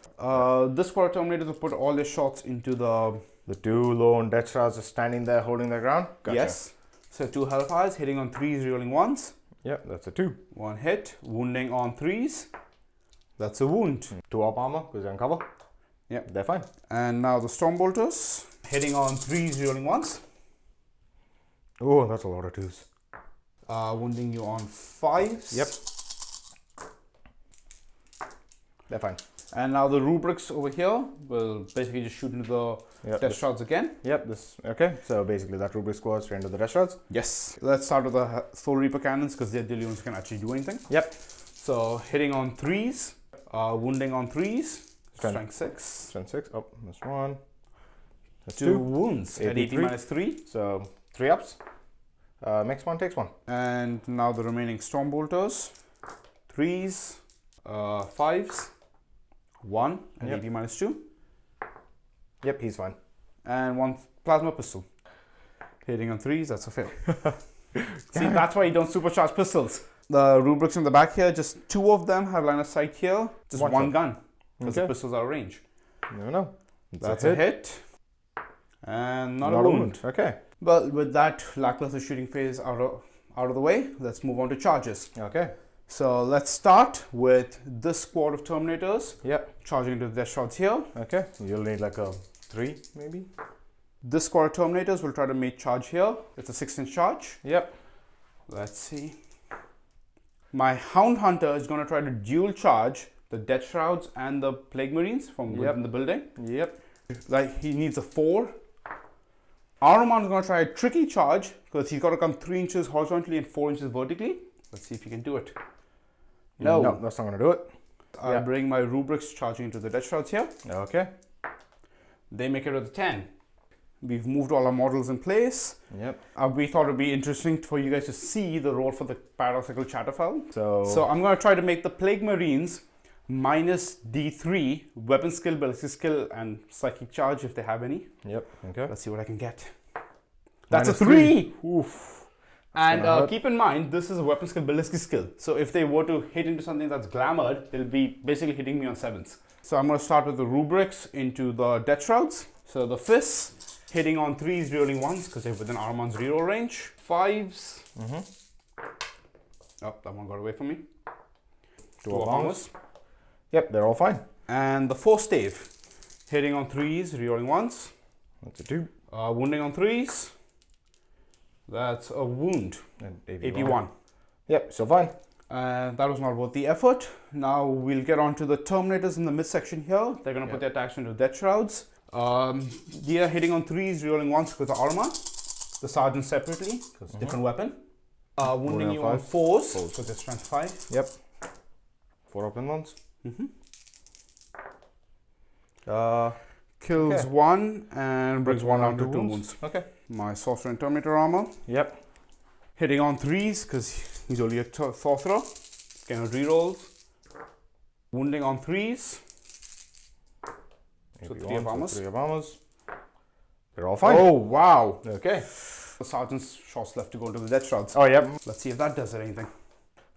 This squad Terminators will put all their shots into the 2 lone Death Shrouds just standing there holding their ground. Gotcha. Yes. So 2 Hellfires hitting on 3s, rolling 1s. Yep, that's a 2. 1 hit, wounding on 3s. That's a wound. 2 up armor because they're in cover. Yep, they're fine. And now the Stormbolters hitting on 3s, rolling 1s. Oh, that's a lot of 2s. Wounding you on 5s. Yep. They're fine. And now the rubrics over here will basically just shoot into the Death Shrouds again. Yep, okay. So basically that rubric squad straight into the Death Shrouds. Yes. Let's start with the Soul Reaper cannons because they're the only ones who can actually do anything. Yep. So hitting on 3s, wounding on 3s, strength 6. Strength 6, oh, that's 1. That's 2 wounds at AP minus 3. So 3 ups. Makes 1, takes 1. And now the remaining Stormbolters, 3s, 5s, 1 and AP minus 2. Yep, he's fine. And 1 plasma pistol. Hitting on 3s, that's a fail. See, that's why you don't supercharge pistols. The rubrics in the back here, just 2 of them have line of sight here. Just one gun. Because the pistols are range. You never know. That's a hit. And not a wound. Okay. But with that lackluster shooting phase out of the way, let's move on to charges. Okay. So let's start with this squad of Terminators. Yep. Charging into the Death Shrouds here. Okay. You'll need like a 3 maybe. This squad of Terminators will try to make charge here. It's a 6-inch charge. Yep. Let's see. My Hound Hunter is going to try to dual charge the Death Shrouds and the Plague Marines from within the building. Yep. Like he needs a 4. Ahriman is going to try a tricky charge because he's got to come 3 inches horizontally and 4 inches vertically. Let's see if he can do it. No, that's not going to do it. I bring my rubrics charging into the Death Shrouds here. Okay. They make it with a 10. We've moved all our models in place. Yep. We thought it would be interesting for you guys to see the roll for the Paradoxical Chatterfowl. So I'm going to try to make the Plague Marines minus D3 weapon skill, ballistic skill, and psychic charge if they have any. Yep. Okay. Let's see what I can get. That's a 3. Oof. And keep in mind, this is a weapon skill, ballistic skill. So if they were to hit into something that's glamoured, they'll be basically hitting me on 7s. So I'm going to start with the rubrics into the Death Shrouds. So the fists hitting on 3s, rolling 1s because they're within Ahriman's reroll range. 5s. Oh, that one got away from me. 2 armors. Yep, they're all fine. And the 4 stave hitting on 3s, rerolling 1s. That's a 2. Wounding on 3s. That's a wound. And AP1. Yep, so fine. That was not worth the effort. Now we'll get on to the Terminators in the midsection here. They're going to put their attacks into Death Shrouds. They are hitting on 3s, rerolling 1s because of armor. The Sergeant separately because different weapon. Wounding you on 4s because they're strength 5. Yep. 4 open ones. Kills 1 and brings 1 down to 2 wounds. Okay. My Sorcerer and Terminator armor. Yep. Hitting on 3s because he's only a Sorcerer. Kind of rerolls. Wounding on 3s. So 3 of armors. 3 of armors. They're all fine. Oh, wow. Okay. The Sergeant's shots left to go into the Death Shrouds. Oh, yep. Let's see if that does anything.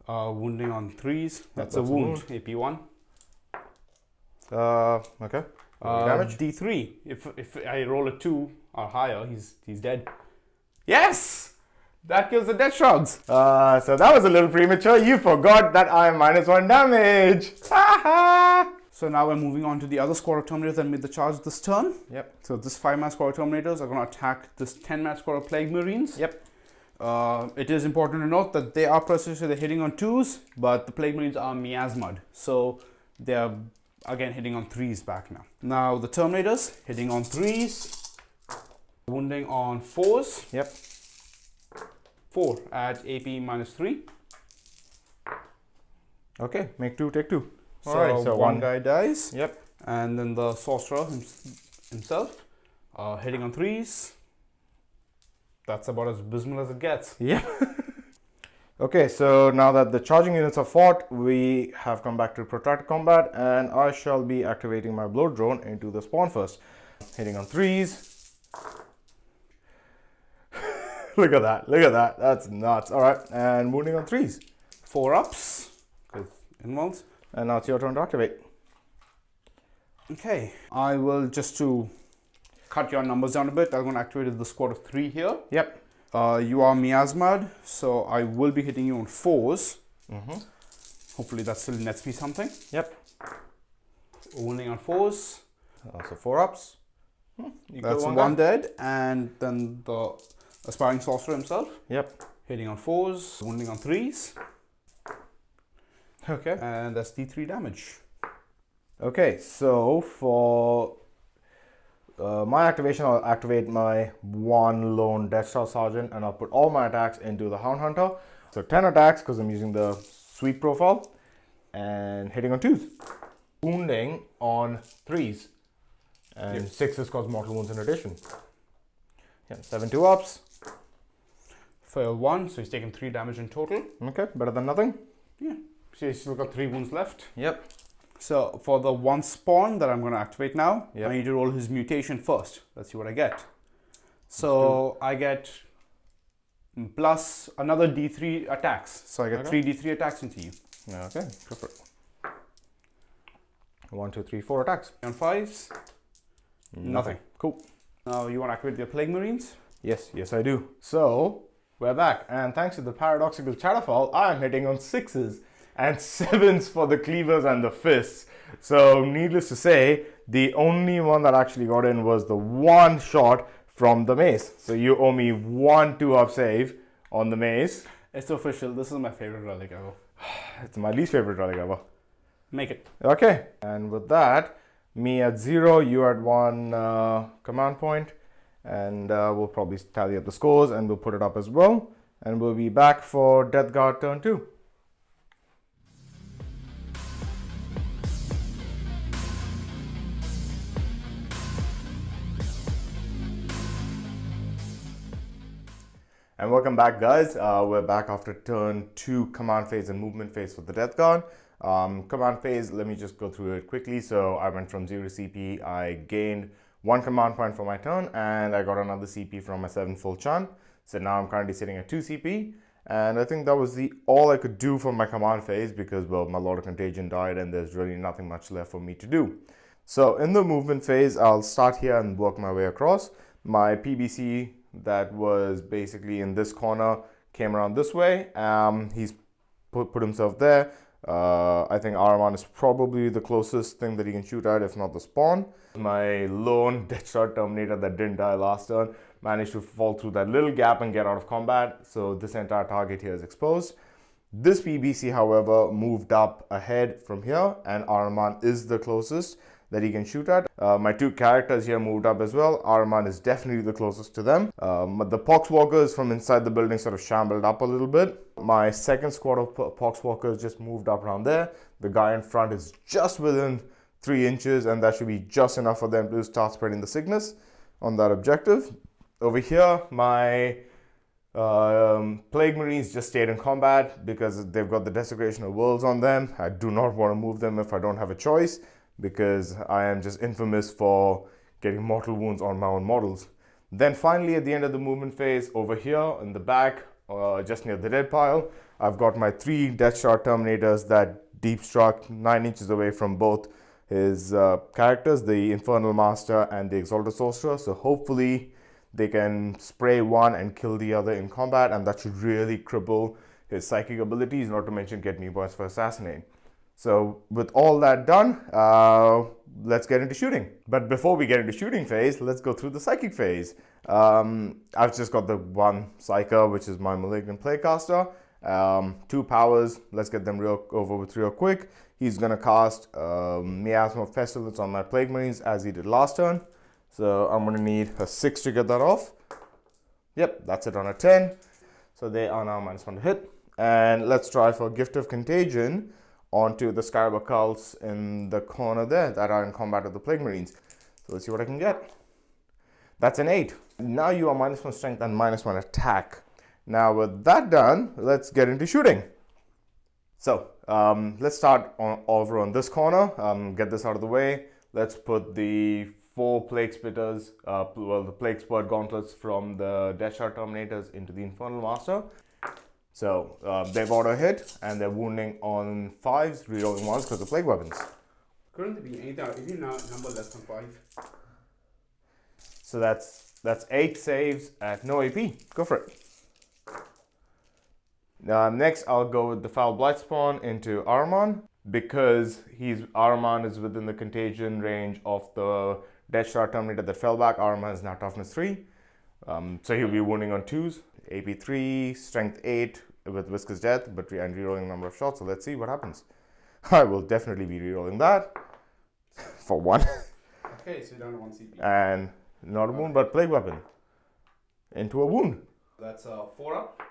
Wounding on 3s. That's a wound. AP1. Okay. Damage? D3. If I roll a 2 or higher, he's dead. Yes! That kills the death shrouds. So that was a little premature. You forgot that I am -1 damage. So now we're moving on to the other squad of Terminators that made the charge this turn. Yep. So this 5-man squad of Terminators are going to attack this 10-man squad of Plague Marines. Yep. It is important to note that they are precisely they're hitting on 2s, but the Plague Marines are miasmad. So they're again hitting on 3s back now. Now the Terminators hitting on 3s, wounding on 4s. Yep. 4 at AP -3. Okay, make 2, take 2. So, Alright, so one guy dies. Yep. And then the Sorcerer himself hitting on 3s. That's about as abysmal as it gets. Yeah. Okay, so now that the charging units are fought, we have come back to protracted combat, and I shall be activating my blow drone into the spawn first. Hitting on 3s. Look at that, look at that. That's nuts. Alright, and wounding on 3s. 4 ups with involves. And now it's your turn to activate. Okay, I will, just to cut your numbers down a bit, I'm going to activate the squad of 3 here. Yep. You are miasmad, so I will be hitting you on 4s. Hopefully that still nets me something. Yep. Wounding on 4s. So 4 ups. That's one dead, and then the aspiring sorcerer himself. Yep. Hitting on 4s, wounding on 3s. Okay. And that's D3 damage. Okay, so for my activation, I'll activate my 1 lone Death Star Sergeant, and I'll put all my attacks into the Hound Hunter. So 10 attacks because I'm using the sweep profile, and hitting on 2s. Wounding on 3s. And 6s cause mortal wounds in addition. Yeah, 7 2-ups. Fail 1, so he's taken 3 damage in total. Okay, better than nothing. Yeah. So he's still got 3 wounds left. Yep. So for the 1 spawn that I'm going to activate now, Yep. I need to roll his mutation first. Let's see what I get. So I get plus another D3 attacks. So I get 3 D3 attacks into you. Okay, go for it. 1 2 3 4 attacks. On 5s, nothing. Cool. Now you want to activate the Plague Marines? Yes, yes I do. So we're back, and thanks to the Paradoxical Chatterfowl, I'm hitting on 6s and 7s for the cleavers and the fists. So needless to say, the only one that actually got in was the 1 shot from the mace. So you owe me 1 2-up save on the mace. It's official. This is my favorite relic ever. It's my least favorite relic ever. Make it. Okay, and with that, me at 0, you at 1 command point, and we'll probably tally up the scores and we'll put it up as well, and we'll be back for Death Guard turn 2. And welcome back, guys. We're back after turn 2 command phase and movement phase for the Death Guard. Command phase, let me just go through it quickly. So I went from 0 to CP, I gained 1 command point for my turn, and I got another CP from my 7 full chant. So now I'm currently sitting at 2 CP, and I think that was all I could do for my command phase because, well, my Lord of Contagion died and there's really nothing much left for me to do. So in the movement phase, I'll start here and work my way across. My PBC that was basically in this corner came around this way. He's put himself there. I think Ahriman is probably the closest thing that he can shoot at, if not the spawn. My lone Deathshot Terminator that didn't die last turn managed to fall through that little gap and get out of combat, so this entire target here is exposed. This PBC, however, moved up ahead from here, and Ahriman is the closest that he can shoot at. My 2 characters here moved up as well. Ahriman is definitely the closest to them. The Poxwalkers from inside the building sort of shambled up a little bit. My second squad of Poxwalkers just moved up around there. The guy in front is just within 3 inches, and that should be just enough for them to start spreading the sickness on that objective. Over here, my Plague Marines just stayed in combat because they've got the Desecration of Worlds on them. I do not want to move them if I don't have a choice, because I am just infamous for getting mortal wounds on my own models. Then finally, at the end of the movement phase, over here in the back, just near the dead pile, I've got my 3 Death Shard Terminators that deep struck 9 inches away from both his characters, the Infernal Master and the Exalted Sorcerer. So hopefully they can spray one and kill the other in combat, and that should really cripple his psychic abilities, not to mention get me points for Assassinate. So with all that done, let's get into shooting. But before we get into shooting phase, let's go through the psychic phase. I've just got the one Psyker, which is my Malignant Playcaster. 2 powers, let's get them over with real quick. He's gonna cast Miasma of Pestilence on my Plague Marines as he did last turn. So I'm gonna need a 6 to get that off. Yep, that's it on a 10. So they are now -1 to hit. And let's try for Gift of Contagion onto the Scarab Occults in the corner there that are in combat with the Plague Marines. So let's see what I can get. That's an 8. Now you are -1 strength and -1 attack. Now with that done, let's get into shooting. So let's start over on this corner, get this out of the way. Let's put the 4 Plague Spitters, the Plague Spurt Gauntlets from the Death Shard Terminators into the Infernal Master. So they've auto hit and they're wounding on 5s, rerolling 1s because of Plague Weapons. Couldn't be any number less than 5. So that's 8 saves at no AP. Go for it. Next, I'll go with the Foul Blightspawn into Ahriman. Because Ahriman is within the contagion range of the Death Shard Terminator that fell back. Ahriman is now toughness 3. So he'll be wounding on 2s. AP 3, Strength 8 with Viscous Death, but and rerolling number of shots. So let's see what happens. I will definitely be rerolling that for 1. Okay, so you're down to 1 CP. And not a wound, but Plague Weapon into a wound. That's 4 up.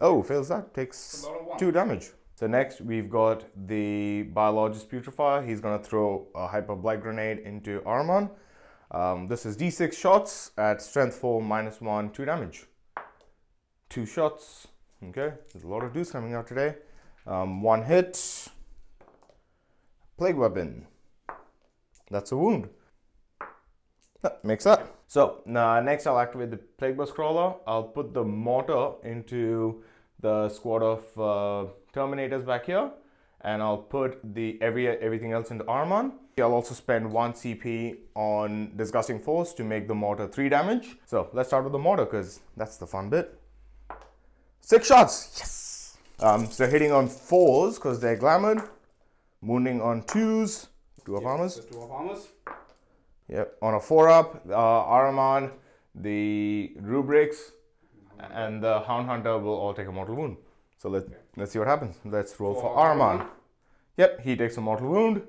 Oh, fails that. Takes 2 damage. So next we've got the Biologist Putrefier. He's going to throw a Hyper Blight Grenade into Ahriman. This is D6 shots at strength 4, -1, 2 damage. 2 shots. Okay, there's a lot of dudes coming out today. 1 hit. Plague Weapon. That's a wound. That makes that. So next I'll activate the Plague Burst Crawler. I'll put the mortar into the squad of Terminators back here, and I'll put everything else into Ahriman. I'll also spend 1 CP on Disgusting Force to make the mortar 3 damage. So let's start with the mortar because that's the fun bit. 6 shots, yes! So hitting on 4s because they're glamoured, wounding on 2s, 2 up armors. So 2 up armors. Yep, on a 4 up, Ahriman, the Rubrics, and the Hound Hunter will all take a mortal wound. So let's see what happens. Let's roll for Ahriman. Yep, he takes a mortal wound.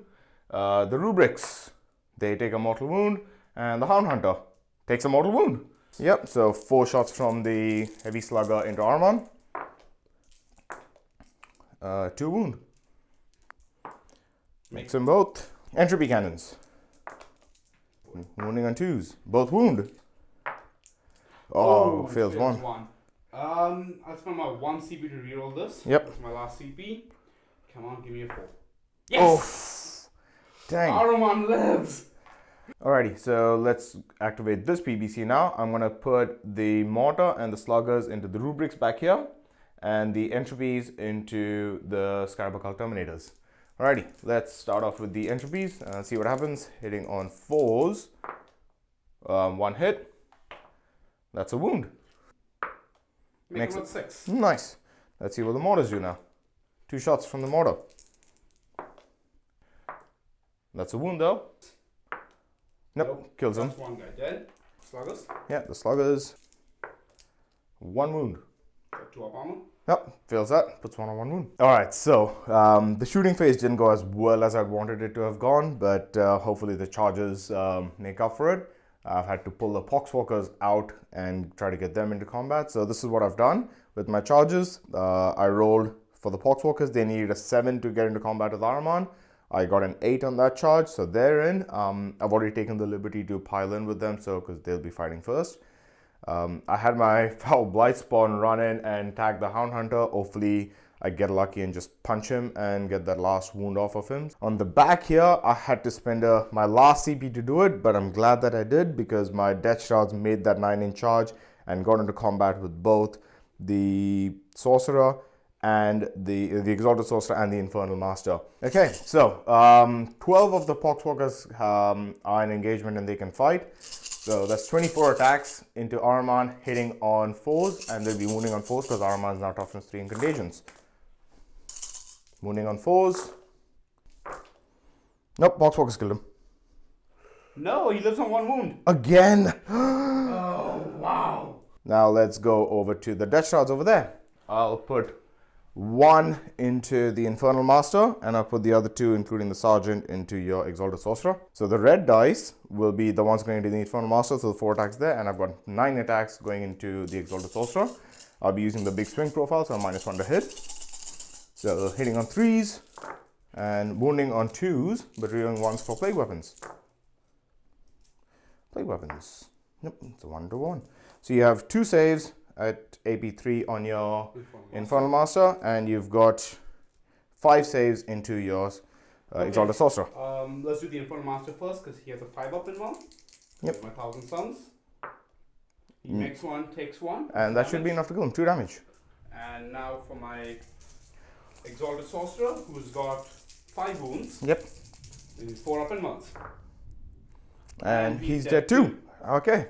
The Rubrics, they take a mortal wound, and the Hound Hunter takes a mortal wound. Yep, so 4 shots from the Heavy Slugger into Ahriman. 2 wound. Makes them both. Entropy Cannons. Wounding on 2s. Both wound. Oh, fails 1. I'll spend my 1 CP to reroll this. Yep. That's my last CP. Come on, give me a 4. Yes! Oh, dang. Ahriman lives! Alrighty, so let's activate this PBC now. I'm going to put the Mortar and the Sluggers into the Rubrics back here, and the Entropies into the Scarab Occult Terminators. Alrighty, let's start off with the Entropies, see what happens. Hitting on 4s. 1 hit. That's a wound. Make it 6. Nice. Let's see what the Mortars do now. 2 shots from the Mortar. That's a wound though. Nope, kills him. That's 1 guy dead. Sluggers. Yeah, the Sluggers. 1 wound. 2 up armor. Yep, fails that. Puts 1 on 1 wound. Alright, so the shooting phase didn't go as well as I wanted it to have gone, but hopefully the charges make up for it. I've had to pull the Poxwalkers out and try to get them into combat. So this is what I've done with my charges. I rolled for the Poxwalkers. They needed a 7 to get into combat with Ahriman. I got an 8 on that charge, so they're in. I've already taken the liberty to pile in with them, so because they'll be fighting first. I had my Foul Blightspawn run in and tag the Hound Hunter. Hopefully I get lucky and just punch him and get that last wound off of him. On the back here, I had to spend my last CP to do it, but I'm glad that I did because my Death Shards made that 9-inch charge and got into combat with both the Sorcerer and the Exalted Sorcerer and the Infernal Master. Okay, so 12 of the Poxwalkers are in engagement and they can fight. So that's 24 attacks into Ahriman, hitting on 4s, and they'll be wounding on 4s because Ahriman is now toughness 3 in contagions. Wounding on 4s. Nope, Poxwalkers killed him. No, he lives on 1 wound. Again! Oh, wow. Now let's go over to the Death Shrouds over there. I'll put 1 into the Infernal Master, and I'll put the other 2, including the Sergeant, into your Exalted Sorcerer. So the red dice will be the ones going into the Infernal Master, so 4 attacks there, and I've got 9 attacks going into the Exalted Sorcerer. I'll be using the big swing profile, so -1 to hit. So hitting on 3s, and wounding on 2s, but reeling 1s for Plague Weapons. Plague Weapons. Nope, it's a 1-to-1. So you have 2 saves at AP3 on your Infernal Master, and you've got 5 saves into your Exalted Sorcerer. Let's do the Infernal Master first because he has a 5-up in 1. Yep. My 1,000 Suns. He makes 1, takes 1. And that should be enough to kill him. 2 damage. And now for my Exalted Sorcerer, who's got 5 wounds. Yep. He's 4-up in 1s. And he's dead too. Okay.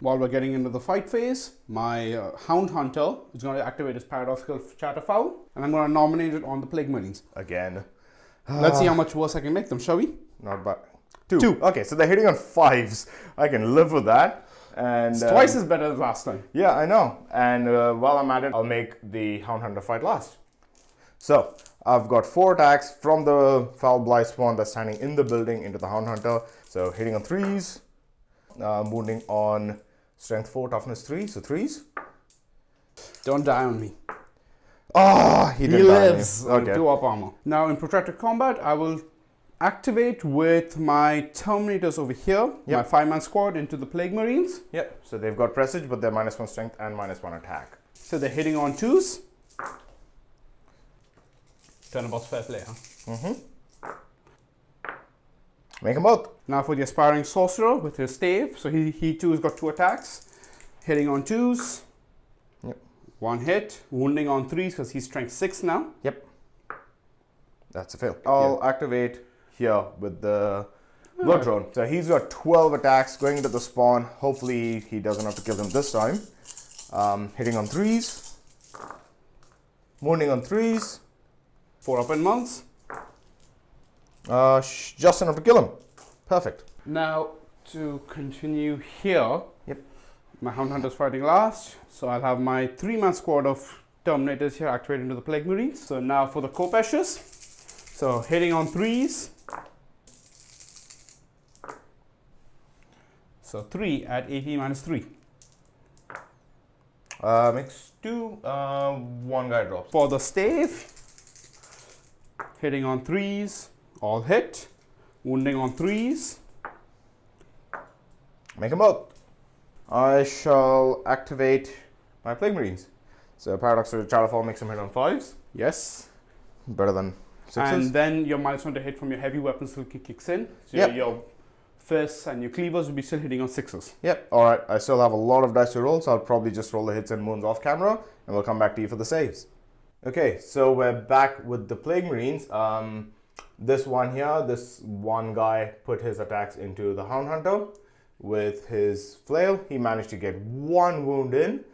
While we're getting into the fight phase, my Hound Hunter is going to activate his Paradoxical Chatterfowl, and I'm going to nominate it on the Plague Marines. Again. Let's see how much worse I can make them, shall we? Not bad. 2. Okay, so they're hitting on 5s. I can live with that. And it's twice as better as last time. Yeah, I know. And while I'm at it, I'll make the Hound Hunter fight last. So I've got 4 attacks from the Foul Blight Spawn that's standing in the building into the Hound Hunter. So hitting on 3s, wounding on Strength 4, Toughness 3, so 3s. Don't die on me. Oh, he lives. Okay. 2-up armor. Now in protracted combat, I will activate with my Terminators over here, my 5-man squad into the Plague Marines. Yep, so they've got Presage, but they're -1 strength and -1 attack. So they're hitting on 2s. Turnabout's fair play, huh? Make them both. Now for the Aspiring Sorcerer with his stave. So he too has got 2 attacks. Hitting on 2s. Yep. 1 hit. Wounding on 3s because he's strength 6 now. Yep. That's a fail. I'll activate here with the Blood Drone. So he's got 12 attacks going into the spawn. Hopefully he doesn't have to kill them this time. Hitting on 3s. Wounding on 3s. 4-up in 1s. Just enough to kill him. Perfect. Now to continue here. Yep. My Hound Hunter's fighting last. So I'll have my 3-man squad of Terminators here activated into the Plague Marines. So now for the khopeshes. So hitting on 3s. So 3 at AP -3. Makes 2. 1 guy drops. For the stave. Hitting on 3s. All hit. Wounding on 3s. Make them both. I shall activate my Plague Marines. So Paradoxical Chatterfowl makes them hit on 5s. Yes. Better than 6s. And then your -1 to hit from your heavy weapons still kicks in. So your fists and your cleavers will be still hitting on 6s. Yep. Alright, I still have a lot of dice to roll, so I'll probably just roll the hits and wounds off camera, and we'll come back to you for the saves. Okay, so we're back with the Plague Marines. This one here, this one guy put his attacks into the Hound Hunter with his flail. He managed to get 1 wound in.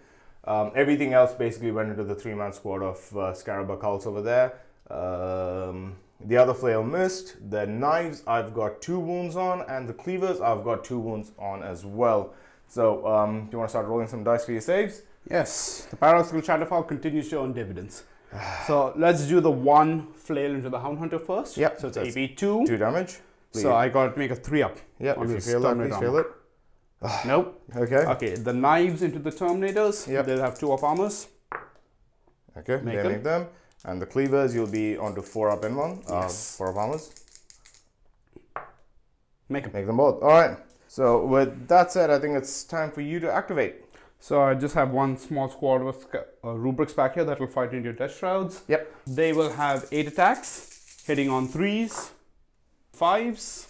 Everything else basically went into the 3-man squad of Scarab Occults over there. The other flail missed. The knives I've got 2 wounds on, and the cleavers I've got 2 wounds on as well. So do you want to start rolling some dice for your saves? Yes, the Paradoxical Chatterfowl continues to earn dividends. So let's do the 1 flail into the Hound Hunter first. Yep. So it's AP 2. 2 damage. So I got to make a 3-up. Yep, if you fail that, please fail it. Nope. Okay. Okay, the knives into the Terminators. Yep. They'll have 2-up armors. Okay, make them. And the cleavers, you'll be onto 4-up in 1. Yes. 4-up armors. Make them both. Alright. So with that said, I think it's time for you to activate. So I just have 1 small squad with rubrics back here that will fight into your Death Shrouds. Yep. They will have 8 attacks, hitting on 3s, 5s,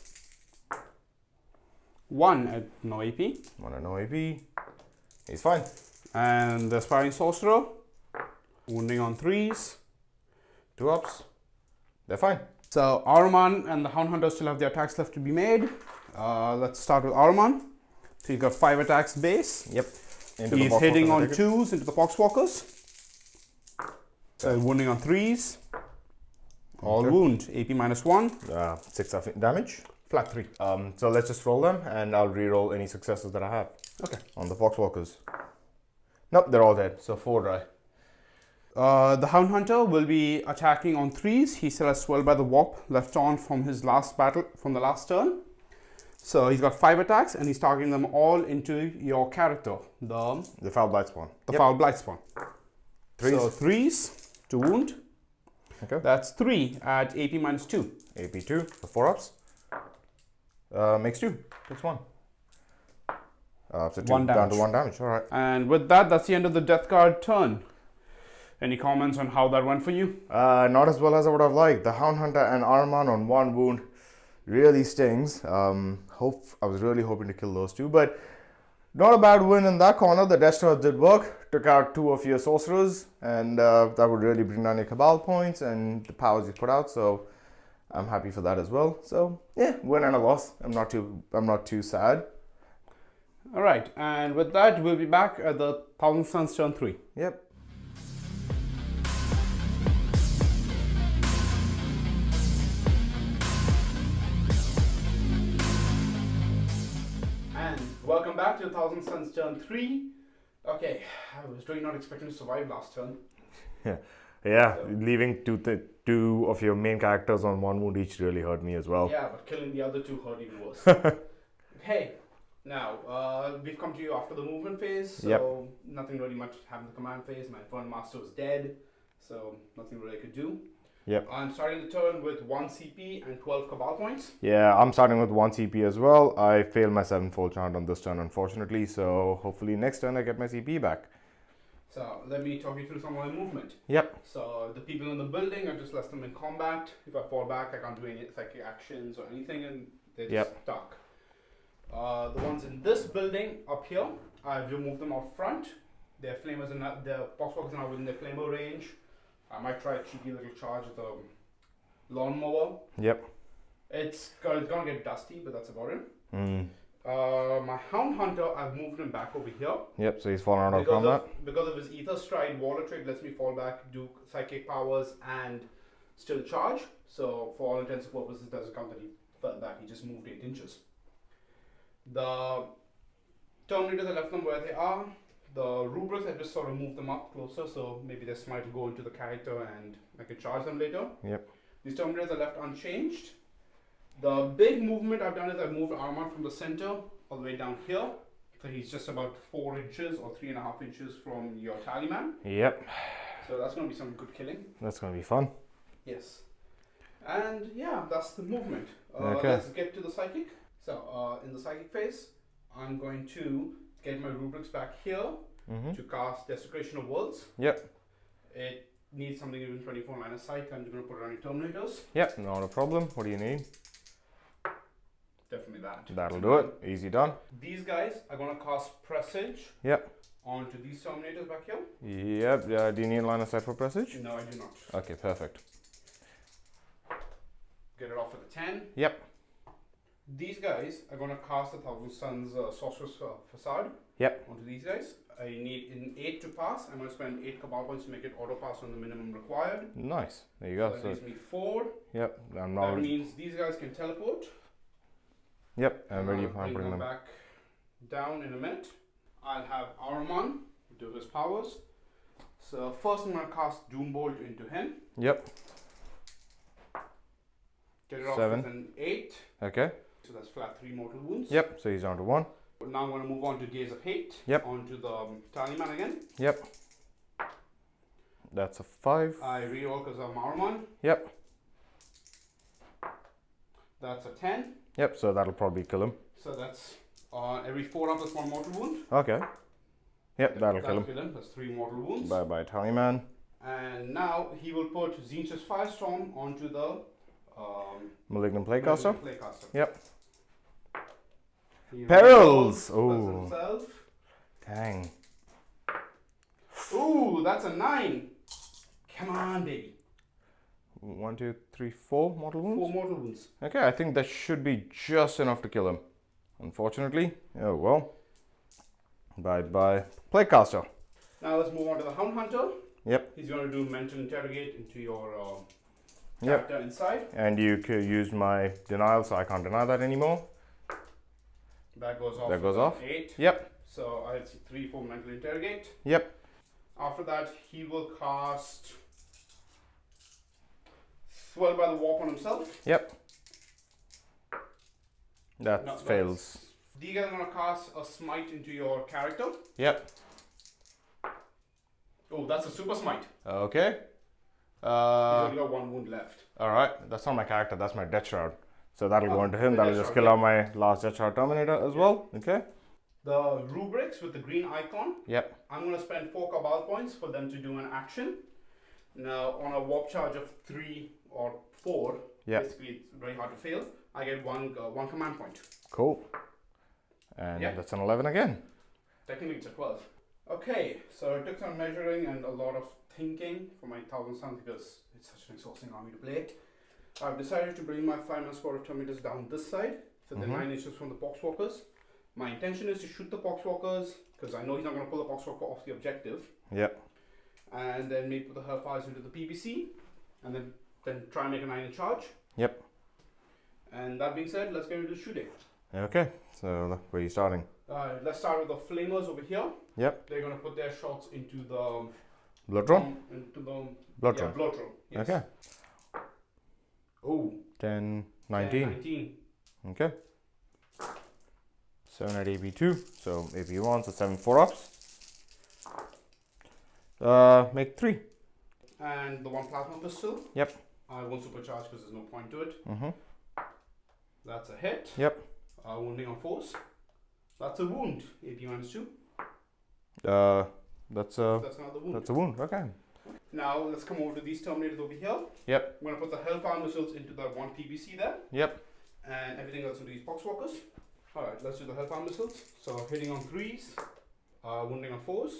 1 at no AP. 1 at no AP. He's fine. And the Aspiring Sorcerer, wounding on 3s, 2 ups. They're fine. So Ahriman and the Hound Hunter still have their attacks left to be made. Let's start with Ahriman. So he's got 5 attacks base. Yep. He's hitting on 2s into the Poxwalkers. So wounding on 3s. All wound. AP -1. 6 of damage. Flat 3. So let's just roll them, and I'll re-roll any successes that I have. Okay. On the Foxwalkers. Nope, they're all dead. So 4 dry. The Hound Hunter will be attacking on 3s. He still has Swelled by the Warp left on from his last battle, from the last turn. So he's got 5 attacks, and he's targeting them all into your character. The Foul Blight Spawn. The Foul Blight Spawn. 3s. So 3s to wound. Okay. That's 3 at AP -2. AP 2 for 4 ups. Makes 2. Takes 1. So 2 1 down damage. to 1 damage. All right. And with that, that's the end of the Death Guard turn. Any comments on how that went for you? Not as well as I would have liked. The Hound Hunter and Ahriman on 1 wound really stings. I was really hoping to kill those 2, but not a bad win in that corner. The Destroyer did work. Took out 2 of your Sorcerers, and that would really bring down your Cabal points and the powers you put out. So I'm happy for that as well. So yeah, win and a loss. I'm not too sad. All right, and with that, we'll be back at the Thousand Suns turn 3. Yep. And welcome back to the Thousand Suns turn 3. Okay, I was really not expecting to survive last turn. Yeah, leaving 2 of your main characters on 1 wound each really hurt me as well. Yeah, but killing the other 2 hurt even worse. Hey, now, we've come to you after the movement phase, so nothing really much happened in the command phase. My Inferno Master was dead, so nothing really I could do. Yep. I'm starting the turn with 1 CP and 12 Cabal points. Yeah, I'm starting with 1 CP as well. I failed my 7-fold chant on this turn, unfortunately, so hopefully next turn I get my CP back. So let me talk you through some of my movement. Yep. So the people in the building, I just left them in combat. If I fall back, I can't do any psychic actions or anything, and they're just stuck. The ones in this building up here, I've removed them out front. Their flamers are not, their Poxwalkers are now within their flamer range. I might try a cheeky little charge with the lawnmower. Yep. It's gonna get dusty, but that's about it. Mm. My Hound Hunter, I've moved him back over here. Yep, so he's fallen out of combat. Because of his Aetherstride, Warlord trait lets me fall back, do psychic powers, and still charge. So for all intents and purposes, it doesn't count that he fell back. He just moved 8 inches. The Terminators, I left them where they are. The Rubrics, I just sort of moved them up closer, so maybe their smite will go into the character and I can charge them later. Yep. These Terminators are left unchanged. The big movement I've done is I've moved Armour from the center all the way down here. So he's just about 4 inches or 3.5 inches from your Tallyman. Yep. So that's going to be some good killing. That's going to be fun. Yes. And yeah, that's the movement. Okay. Let's get to the Psychic. So in the Psychic phase, I'm going to get my Rubrics back here to cast Desecration of Worlds. Yep. It needs something within 24 line of sight. I'm going to put it on your Terminators. Yep, not a problem. What do you need? Definitely that. That'll do it. Easy done. These guys are going to cast Presage. Yep. Onto these Terminators back here. Yep. Do you need line of sight for Presage? No, I do not. Okay, perfect. Get it off with a 10. Yep. These guys are going to cast the Thousand Suns Sorcerous Facade. Yep. Onto these guys. I need an 8 to pass. I'm going to spend 8 Cabal points to make it auto pass on the minimum required. Nice. There you go. So that gives me 4. Yep. That means these guys can teleport. Yep. I'm ready. I'll bring them back down in a minute. I'll have Ahriman do his powers. So first I'm going to cast Doombolt into him. Yep. Get it off 7. with an 8. Okay. So that's flat 3 mortal wounds. Yep. So he's down to 1. Now I'm going to move on to Gaze of Hate. Yep. Onto the Tallyman again. Yep. That's a 5. I reroll because I'm Ahriman. Yep. That's a 10. Yep. So that'll probably kill him. So that's every 4 up is 1 mortal wound. Okay. Yep. That'll kill him. That's 3 mortal wounds. Bye bye, Tallyman. And now he will put Tzeentch's Firestorm onto the Malignant Playcaster. Yep. He Perils! Oh. Oh. Dang. Ooh, that's a 9. Come on, baby. 1, 2, 3, 4 mortal wounds. 4 mortal wounds. Okay, I think that should be just enough to kill him. Unfortunately, oh well. Bye-bye. Plaguecaster. Now let's move on to the Hound Hunter. Yep. He's going to do mental interrogate into your Yep. character inside. And you could use my denial, so I can't deny that anymore. That goes off. That goes off. 8. Yep. So I had 3 for mental interrogate. Yep. After that, he will cast Swelled by the Warp on himself. Yep. That No, fails. You guys are going to cast a smite into your character. Yep. Oh, that's a super smite. Okay. He's only got 1 wound left. Alright, that's not my character, that's my Death Shroud. So that'll go into him, the that'll Death just Shroud, kill out my last Death Shroud Terminator as well. Okay. The rubrics with the green icon. Yep. I'm going to spend 4 Cabal points for them to do an action. Now, on a warp charge of 3 or 4, Yep. basically it's very hard to fail, I get one command point. Cool. And Yep. that's an 11 again. Technically it's a 12. Okay, so it took some measuring and a lot of thinking for my 1000 Suns because it's such an exhausting army to play. I've decided to bring my 5-man squad of Terminators down this side, so they're 9 inches from the Poxwalkers. My intention is to shoot the Poxwalkers because I know he's not going to pull the Poxwalker off the objective. Yep. And then maybe put the Hellfires into the PBC and then try and make a 9-inch charge. Yep. And that being said, let's get into shooting. Okay, so where are you starting? Let's start with the Flamers over here. Yep. They're going to put their shots into the Blood Drawn? into the Blood yeah, Drawn. blood drawn. Yes. Okay. Oh. 10, 10, 19. 19. Okay. 7 at AP2, so AP1, so 7 4-ups. Make 3. And the 1 plasma pistol. Yep. I won't supercharge because there's no point to it. Mm-hmm. That's a hit. Yep. Wounding on force. That's a wound. AP -2. That's another wound. That's a wound. Okay. Now let's come over to these Terminators over here. Yep. I'm going to put the Hellfire missiles into the 1 PBC there. Yep. And everything else into these Poxwalkers. Alright, let's do the Hellfire missiles. So hitting on 3s. Wounding on 4s.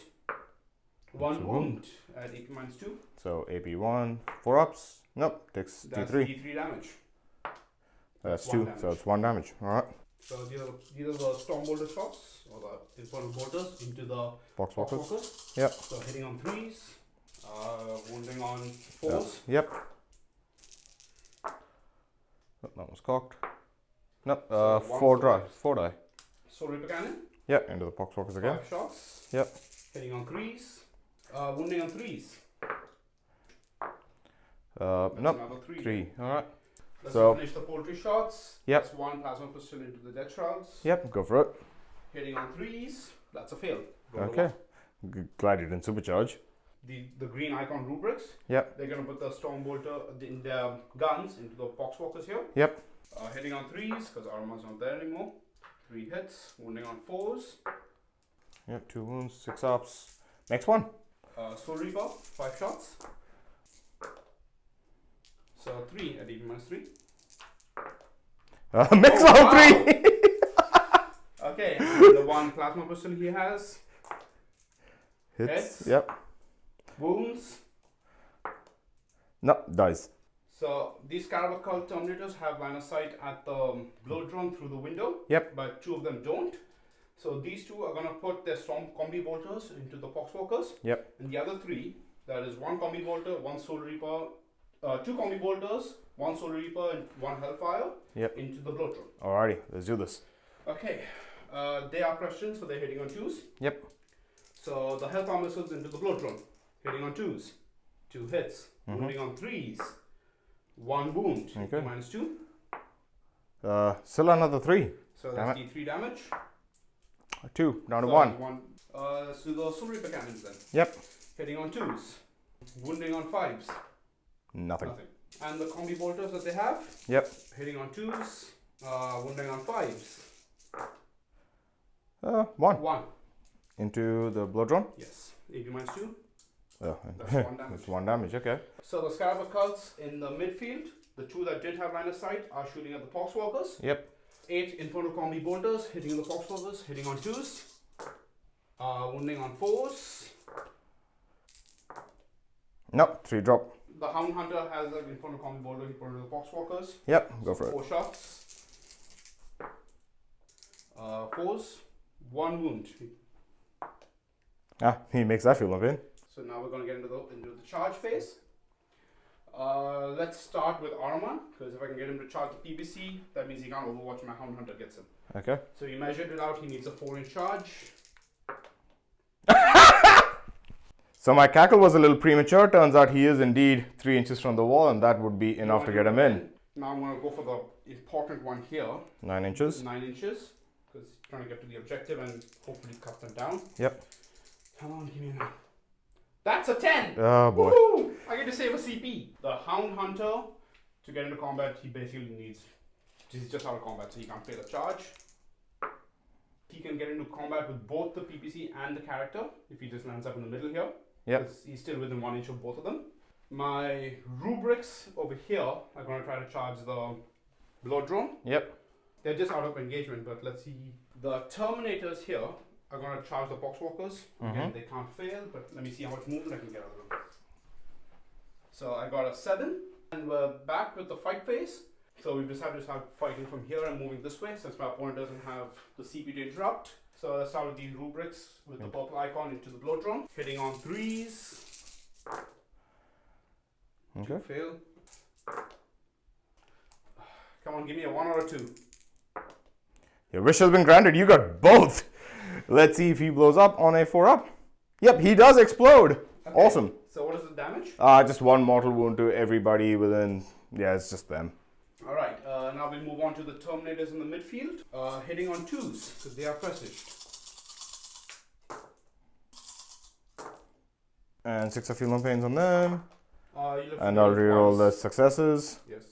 1 wound at AP -2. So AP1, 4-ups. Nope, takes That's D3. D3 damage. That's 1 2, damage. so it's 1 damage. Alright. So these are the Stormbolter shots, or the Infernal Bolters into the Poxwalkers. Poxwalkers. Yep. So hitting on 3s, wounding on 4s. Yep. Oh, that was cocked. Nope, So 4 die. Soul Reaper Cannon, Yep, into the Poxwalkers again. 5 shots. Yep. Hitting on 3s, wounding on 3s. Nope, Another 3. Alright. Let's So- finish the poultry shots. Yep. That's 1 plasma pistol into the Death Shrouds. Yep, go for it. Hitting on 3s, that's a fail. Go to Okay. one. Glad you didn't supercharge. The green icon rubrics. Yep. They're going to put the Stormbolter, the guns into the Poxwalkers here. Yep. Hitting on 3s because Armour's not there anymore. 3 hits. Wounding on 4s. Yep, 2 wounds, 6 ups. Next one. Soul Reaper, 5 shots. So 3 at even -3. Mix Oh, all wow. 3! Okay, and the 1 plasma pistol he has. Hits. Yep. Wounds. No, dies. So these Paradoxical Terminators have line of sight at the blow drone through the window. Yep. But 2 of them don't. So these 2 are going to put their storm combi-bolters into the Poxwalkers. Yep. And the other 3, that is 1 combi-bolter, 1 Soul Reaper, 2 combi-bolters, 1 Soul Reaper and 1 Hellfire into the blow drone. Alrighty, let's do this. Okay, they are Christians, so they're hitting on 2s. Yep. So the Hellfire missiles into the blow drone, hitting on 2s. 2 hits. Wounding on 3s. 1 wound. Okay. -2. Still another 3. So Damn that's D3 damage. 2, down to So 1. Let's do the Soul Reaper cannons then. Yep. Hitting on 2s. Wounding on 5s. Nothing. Nothing. And the combi bolters that they have. Yep. Hitting on 2s. Wounding on 5s. 1. 1. Into the blood drone. Yes. AP -2. Oh, That's 1 damage. it's 1 damage, okay. So the Scarab Cults in the midfield, the 2 that didn't have line of sight are shooting at the Poxwalkers. Yep. 8 Infernal Combi Bolters hitting the Poxwalkers, hitting on 2s. Wounding on 4s. No, 3 drop. the Hound Hunter has an Inferno combi-bolter. He put into the Poxwalkers. Yep, go for it. 4 shots. 4s. 1 wound. Ah, he makes that feel no pain. So now we're going to get into the charge phase. Let's start with Ahriman, because if I can get him to charge the PBC, that means he can't overwatch my Hound Hunter gets him. Okay. So he measured it out. He needs a 4-inch charge. So my cackle was a little premature. Turns out he is indeed 3 inches from the wall, and that would be enough to get him in. Now I'm going to go for the important one here. 9 inches. 9 inches, because he's trying to get to the objective and hopefully cut them down. Yep. Come on, give me a 9. That's a 10! Oh boy. Woohoo! I get to save a CP. The Hound Hunter, to get into combat, he basically needs... He's just out of combat, so he can't fail a charge. He can get into combat with both the PPC and the character, if he just lands up in the middle here. Yep. He's still within 1 inch of both of them. My rubrics over here are going to try to charge the blood drone. Yep. They're just out of engagement, but let's see. The Terminators here are going to charge the Poxwalkers. Again, they can't fail, but let me see how much movement I can get out of them. So I got a 7, and we're back with the fight phase. So we've decided to start fighting from here and moving this way, since my opponent doesn't have the CP to interrupt. So let's start with these rubrics with the purple icon into the blow drone. Hitting on 3s. Okay. Fail. Come on, give me a 1 or a 2. Your wish has been granted. You got both. Let's see if he blows up on a 4-up. Yep, he does explode. Okay. Awesome. So what is the damage? Just 1 mortal wound to everybody within... Yeah, it's just them. Alright, now we'll move on to the Terminators in the midfield. Hitting on 2s, because they are presaged. And 6 of heal pains on them. And I'll reroll the successes. Yes.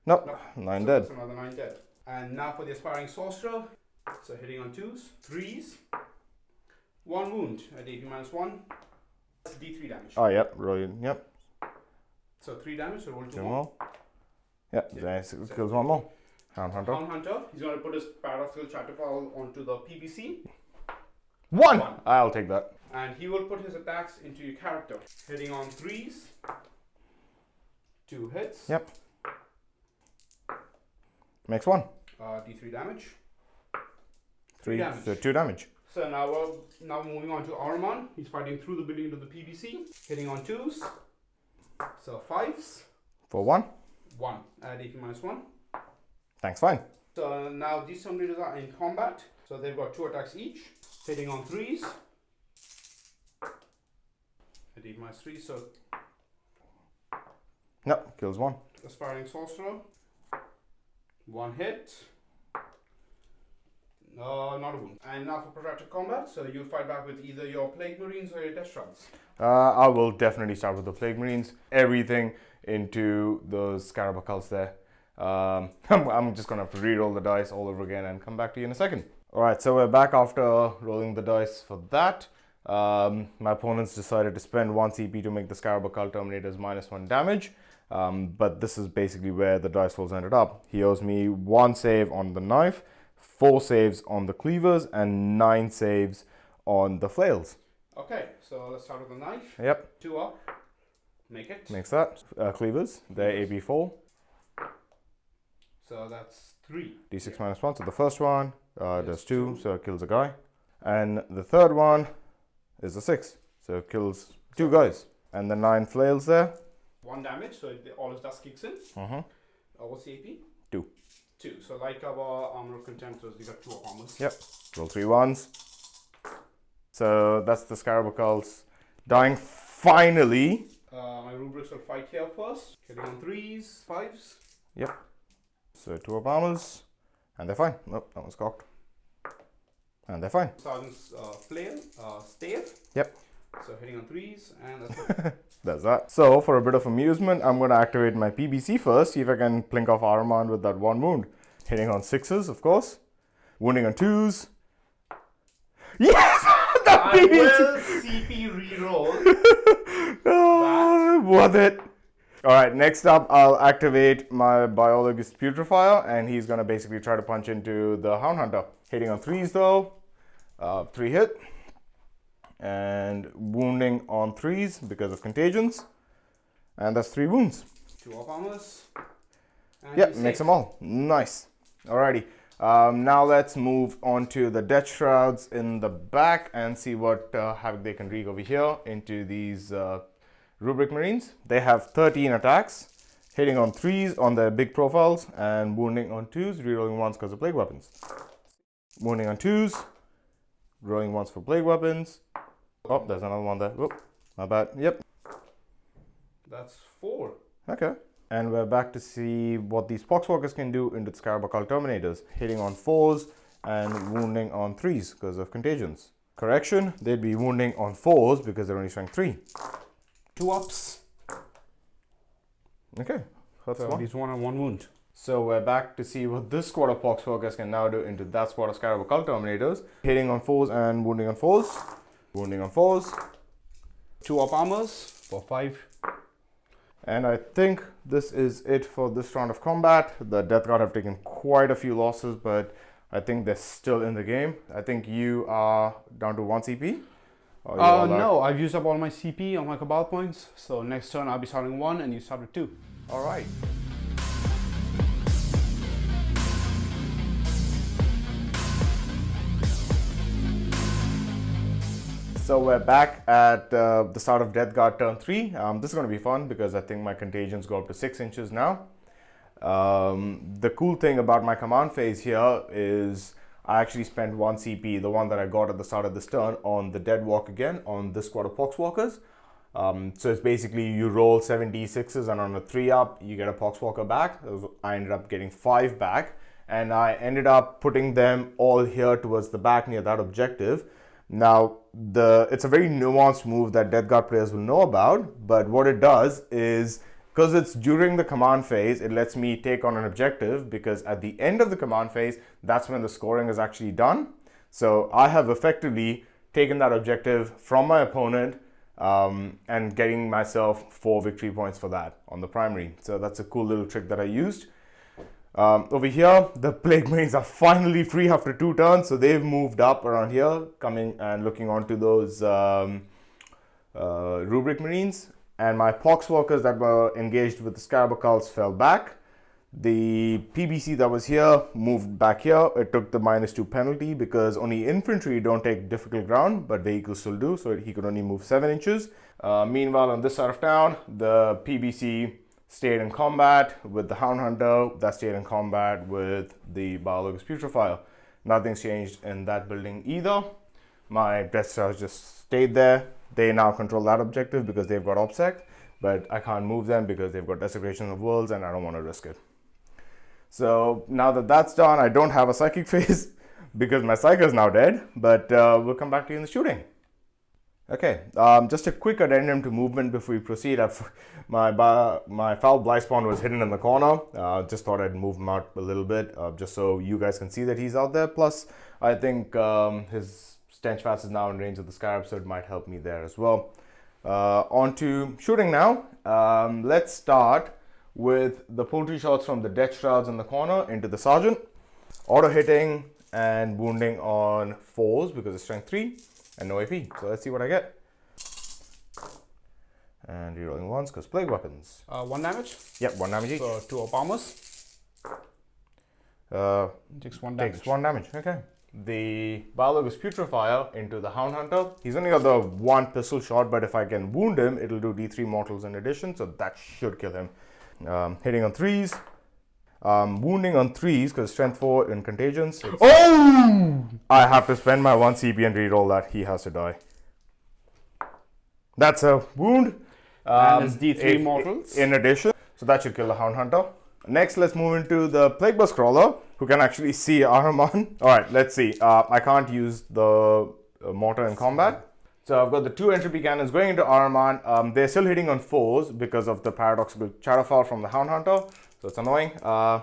Nope, 9 dead. That's another 9 dead. And now for the Aspiring Sorcerer. So hitting on 2s, 3s. 1 wound at AP-1. That's D3 damage. Oh, yep, roll. Yep. So 3 damage, so roll 2 2 more. more. Yep, kills 1 more. Hound Hunter. Hound Hunter, he's going to put his Paradoxical Chatterfowl onto the PBC. 1! I'll take that. And he will put his attacks into your character. Hitting on 3s. 2 hits. Yep. Makes 1. D3 damage. 3 damage. So 2 damage. So now we're moving on to Ahriman. He's fighting through the building into the PBC. Hitting on 2s. So 5s. For 1. 1. Add AP-1. Thanks, fine. So now these Terminators are in combat. So they've got 2 attacks each. Hitting on 3s. At AP-3, so... Nope, kills 1. Aspiring Sorcerer. 1 hit. Not a wound. And now for protracted combat, so you'll fight back with either your Plague Marines or your Aetherstrides. I will definitely start with the Plague Marines. Everything into those Carapacults there. I'm just going to have to re-roll the dice all over again and come back to you in a second. Alright, so we're back after rolling the dice for that. My opponents decided to spend 1 CP to make the Scarabacal Terminators -1 damage. But this is basically where the dice rolls ended up. He owes me 1 save on the knife, 4 saves on the cleavers, and 9 saves on the flails. Okay, so let's start with the knife. Yep. 2 up. Make it. Makes that. Cleavers, they're AB4. So that's 3. D6 -1. So the first one does 2, so it kills a guy. And the third one is a 6, so it kills 2 guys. And the 9 flails there. 1 damage, so all his dust kicks in. What's the AP? 2. 2. So like our Armour Contemptors, you got 2 armors. Yep. Roll 3 1s. So that's the Scarabacults dying finally. My rubrics will fight here first. Hitting on 3s, 5s. Yep. So 2 up armors. And they're fine. Nope, that one's cocked. And they're fine. Sergeant's flail, stave. Yep. So hitting on 3s, and that's it. That's that. So for a bit of amusement, I'm going to activate my PBC first. See if I can plink off Ahriman with that 1 wound. Hitting on 6s, of course. Wounding on 2s. Yes! I will CP reroll. Worth it. Alright, next up I'll activate my Biologist Putrefier, and he's going to basically try to punch into the Hound Hunter. Hitting on 3s though. 3 hit. And wounding on 3s because of contagions. And that's 3 wounds. 2 up armors. And Yep, he's makes safe. them all. Nice. Alrighty. Now let's move on to the Death Shrouds in the back and see what havoc they can wreak over here into these Rubric Marines. They have 13 attacks, hitting on 3s on their big profiles and wounding on 2s, rerolling 1s because of plague weapons. Wounding on 2s, rolling 1s for plague weapons. Oh, there's another one there. Whoop, my bad. Yep. That's 4. Okay. And we're back to see what these Poxwalkers can do into the Scarab-Occult Terminators, hitting on 4s and wounding on 3s because of contagions. Correction, they'd be wounding on 4s because they're only strength 3. 2 ups. Okay, that's So one. he's 1 on 1 wound. So we're back to see what this squad of Poxwalkers can now do into that squad of Scarab-Occult Terminators, hitting on 4s and wounding on 4s. Wounding on 4s. 2 up armors for 5. And I think this is it for this round of combat. The Death Guard have taken quite a few losses, but I think they're still in the game. I think you are down to 1 CP. Or you all are- No, I've used up all my CP on my Cabal points. So next turn I'll be starting 1 and you start with 2. All right. So we're back at the start of Death Guard turn 3. This is going to be fun because I think my contagions go up to 6 inches now. The cool thing about my command phase here is I actually spent 1 CP, the one that I got at the start of this turn, on the Dead Walk again on this squad of Poxwalkers. So it's basically you roll 7 d6s and on a 3 up you get a Poxwalker back. I ended up getting 5 back and I ended up putting them all here towards the back near that objective. Now, it's a very nuanced move that Death Guard players will know about, but what it does is, because it's during the command phase, it lets me take on an objective, because at the end of the command phase, that's when the scoring is actually done. So I have effectively taken that objective from my opponent and getting myself 4 victory points for that on the primary. So that's a cool little trick that I used. Over here, the Plague Marines are finally free after 2 turns, so they've moved up around here, coming and looking onto those Rubric Marines. And my Poxwalkers that were engaged with the Scarab Occults fell back. The PBC that was here moved back here. It took the -2 penalty because only infantry don't take difficult ground, but vehicles still do, so he could only move 7 inches. Meanwhile, on this side of town, the PBC stayed in combat with the Hound Hunter, that stayed in combat with the Biologous Putrefier. Nothing's changed in that building either. My Death Stars just stayed there. They now control that objective because they've got OBSEC, but I can't move them because they've got Desecration of Worlds and I don't want to risk it. So now that that's done, I don't have a Psychic phase because my Psyker is now dead, but we'll come back to you in the shooting. Okay, just a quick addendum to movement before we proceed. My Foul Blightspawn was hidden in the corner. Just thought I'd move him out a little bit, just so you guys can see that he's out there. Plus, I think his Stench Fast is now in range of the Scarab, so it might help me there as well. On to shooting now. Let's start with the poultry shots from the Death Shrouds in the corner into the Sergeant. Auto hitting and wounding on 4s because it's strength 3. And no AP. So let's see what I get. And rerolling 1s because plague weapons. 1 damage. Yep, 1 damage each. So 2 up armors. Takes 1 damage. Takes 1 damage. Okay. The Biologous Putrefier into the Hound Hunter. He's only got the 1 pistol shot, but if I can wound him, it'll do D3 mortals in addition. So that should kill him. Hitting on 3s. Wounding on 3s because strength 4 in contagions. Oh! I have to spend my 1 CP and reroll that. He has to die. That's a wound. And it's D3 mortals. In addition. So that should kill the Hound Hunter. Next, let's move into the Plague Bus Crawler, who can actually see Ahriman. Alright, let's see. I can't use the mortar in combat. So I've got the 2 entropy cannons going into Ahriman. They're still hitting on 4s because of the Paradoxical Chatterfowl from the Hound Hunter. So it's annoying.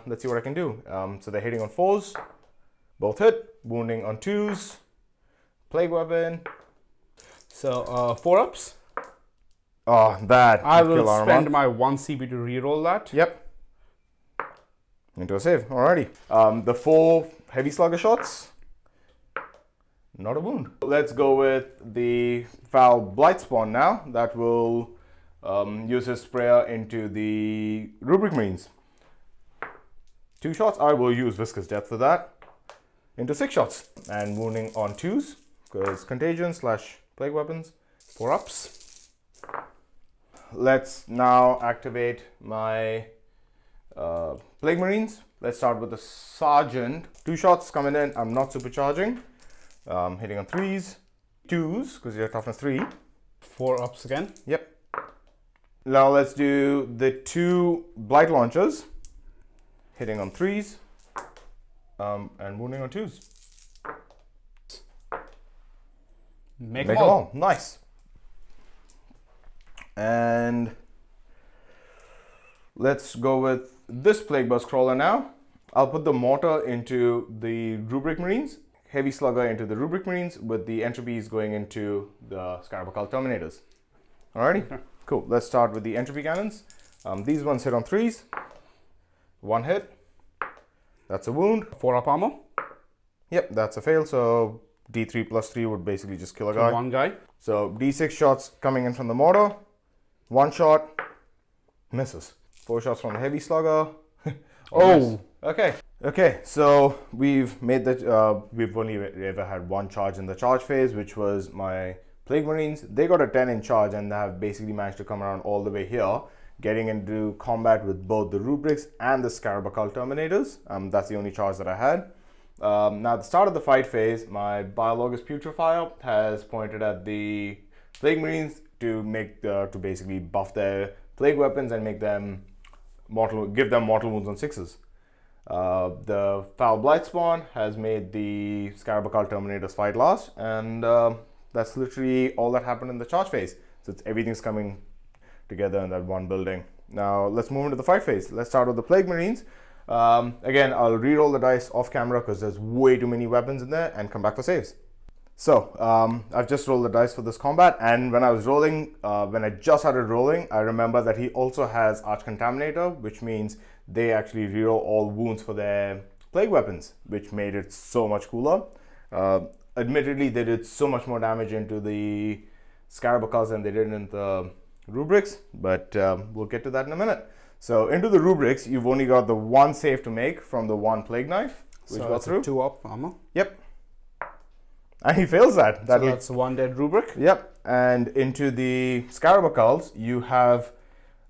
Let's see what I can do. So they're hitting on 4s. Both hit. Wounding on 2s. Plague Weapon. So 4 ups. Oh, that. I will kill Ahriman. spend my 1 CP to reroll that. Yep. Into a save. Alrighty. The 4 heavy slugger shots. Not a wound. Let's go with the Foul Blightspawn now. That will use his sprayer into the Rubric Marines. 2 shots. I will use Viscous Death for that. Into 6 shots. And wounding on 2s, because Contagion / Plague Weapons. 4 ups. Let's now activate my Plague Marines. Let's start with the Sergeant. 2 shots coming in. I'm not supercharging. Hitting on 3s. 2s, because you're toughness 3. 4 ups again. Yep. Now let's do the 2 Blight Launchers. Hitting on 3s. And wounding on 2s. Make them all. Nice. And let's go with this Plague Burst Crawler now. I'll put the Mortar into the Rubric Marines, Heavy Slugger into the Rubric Marines, with the Entropies going into the Scarab Occult Terminators. Alrighty, cool. Let's start with the Entropy Cannons. These ones hit on 3s. 1 hit. That's a wound. 4 up armor. Yep, that's a fail. So D3 plus 3 would basically just kill a guy. 1 guy. So D6 shots coming in from the mortar. 1 shot. Misses. 4 shots from the heavy slugger. Oh. Okay. Okay. So we've made that. We've only ever had 1 charge in the charge phase, which was my Plague Marines. They got a 10 in charge and they have basically managed to come around all the way here, getting into combat with both the Rubrics and the Scarab Occult Terminators. That's the only charge that I had. Now at the start of the fight phase, my Biologist Putrefier has pointed at the Plague Marines to basically buff their plague weapons and make them give them mortal wounds on 6s. The Foul Blightspawn has made the Scarab Occult Terminators fight last, and that's literally all that happened in the charge phase. So everything's coming together in that one building. Now let's move into the fight phase. Let's start with the Plague Marines. Again, I'll re-roll the dice off camera because there's way too many weapons in there, and come back for saves. So I've just rolled the dice for this combat, and when I was rolling, when I just started rolling, I remember that he also has Arch Contaminator, which means they actually re-roll all wounds for their plague weapons, which made it so much cooler. Admittedly, they did so much more damage into the Scarab Occults than they did in the Rubrics, but we'll get to that in a minute. So into the Rubrics, you've only got the 1 save to make from the 1 Plague Knife, which got through. 2 up armor. Yep. And he fails that. So that's 1 dead Rubric. Yep. And into the Scarab Occults, you have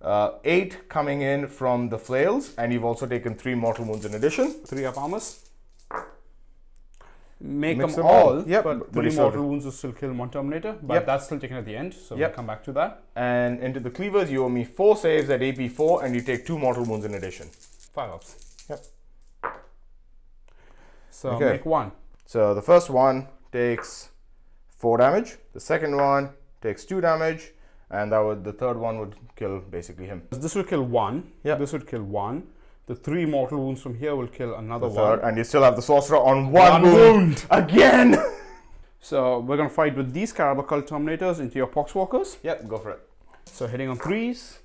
8 coming in from the Flails, and you've also taken 3 mortal wounds in addition. 3 up armors. Make Mix them all, yep. but 3 mortal wounds will still kill 1 Terminator, but yep. that's still taken at the end, so we'll come back to that. And into the Cleavers, you owe me 4 saves at AP 4, and you take 2 mortal wounds in addition. 5 ups. Yep. So make 1. So the first one takes 4 damage, the second one takes 2 damage, and the third one would kill basically him. This will kill 1, yep. This would kill 1. The 3 mortal wounds from here will kill another 1. And you still have the Sorcerer on 1 wound. Again! So we're going to fight with these Scarab Occult Terminators into your Poxwalkers. Yep, go for it. So hitting on 3s.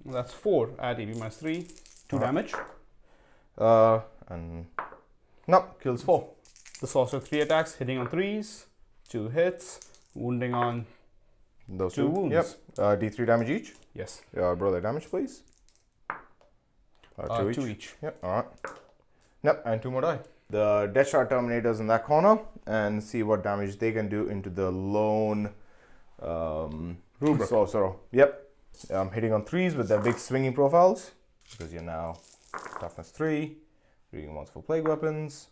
That's 4 at AB minus 3. 2 damage. And nope, kills 4. The Sorcerer 3 attacks, hitting on 3s. 2 hits. Wounding on those 2 wounds. Yep. D3 damage each. Yes. Roll their damage, please. 2 each. Yep. All right. Yep. And 2 more die. The Death Shard Terminators in that corner, and see what damage they can do into the lone Sorcerer. Yep. Hitting on 3s with their big swinging profiles, because you're now toughness 3. Reading once for plague weapons.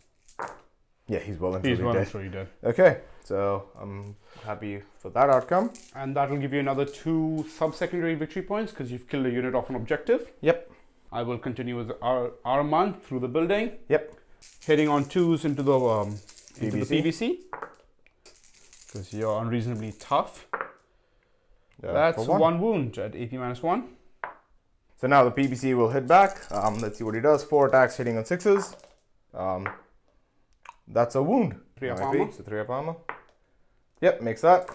Yeah, he's well and truly dead. Okay, so I'm happy for that outcome. And that will give you another 2 sub-secondary victory points because you've killed a unit off an objective. Yep. I will continue with Ahriman through the building. Yep. Hitting on 2s into the PVC. Because you're unreasonably tough. That's 1 wound at AP minus 1. So now the PVC will hit back. Let's see what he does. 4 attacks hitting on 6s. That's a wound. 3 up armor. So 3 up armor. Yep, makes that.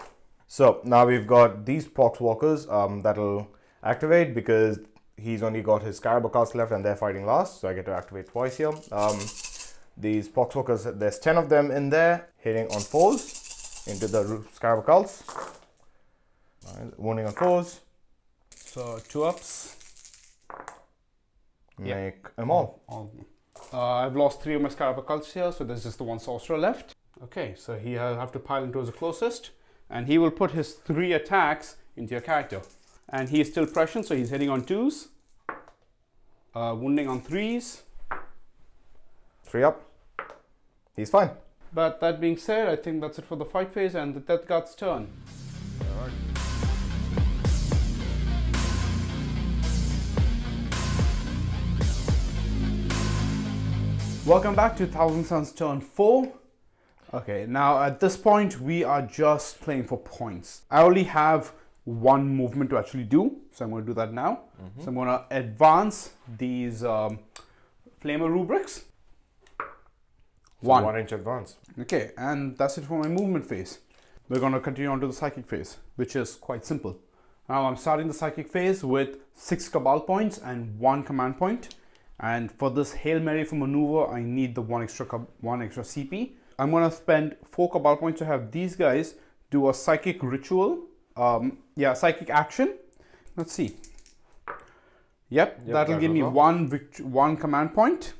So now we've got these Poxwalkers that'll activate because he's only got his Scarab Occults left and they're fighting last. So I get to activate twice here. These Poxwalkers, there's 10 of them in there, hitting on 4s. into the Scaraboccults. Right, wounding on foes. So 2 ups. Make them all. I've lost 3 of my Scaraboccults here, so there's just the 1 Sorcerer left. Okay, so he'll have to pile into the closest, and he will put his 3 attacks into your character. And he is still prescient, so he's hitting on 2s. Wounding on 3s. 3 up. He's fine. But that being said, I think that's it for the fight phase and the Death Guard's turn. Welcome back to Thousand Suns turn 4. Okay, now at this point we are just playing for points. I only have 1 movement to actually do, so I'm going to do that now. So I'm going to advance these Flamer rubrics. So 1 inch advance. Okay, and that's it for my movement phase. We're going to continue on to the psychic phase, which is quite simple. Now I'm starting the psychic phase with 6 Cabal points and 1 command point. And for this Hail Mary for maneuver, I need the 1 extra CP. I'm going to spend 4 Cabal points to have these guys do a psychic ritual. Psychic action. Let's see. Yep, that'll give me 1 command point.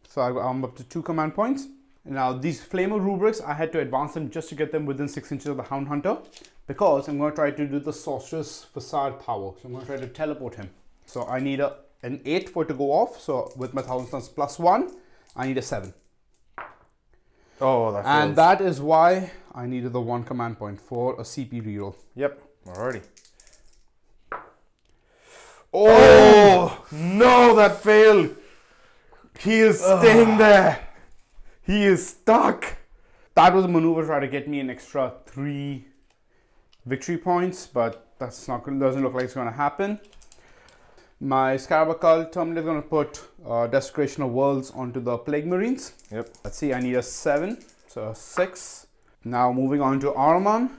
So I'm up to 2 command points. Now these Flamer rubrics, I had to advance them just to get them within 6 inches of the Hound Hunter, because I'm going to try to do the Sorcerous facade power. So I'm going to try to teleport him. So I need an 8 for it to go off. So with my 1000 Suns plus 1, I need a 7. Oh, that feels... And that is why I needed the 1 command point for a CP reroll. Yep, alrighty. Oh, no, that failed. He is staying there. He is stuck. That was a maneuver to try to get me an extra 3 victory points, but that's not good. Doesn't look like it's going to happen. My Scarabocult Terminator is going to put Desecration of Worlds onto the Plague Marines. Yep. Let's see, I need a 7, so 6. Now moving on to Ahriman.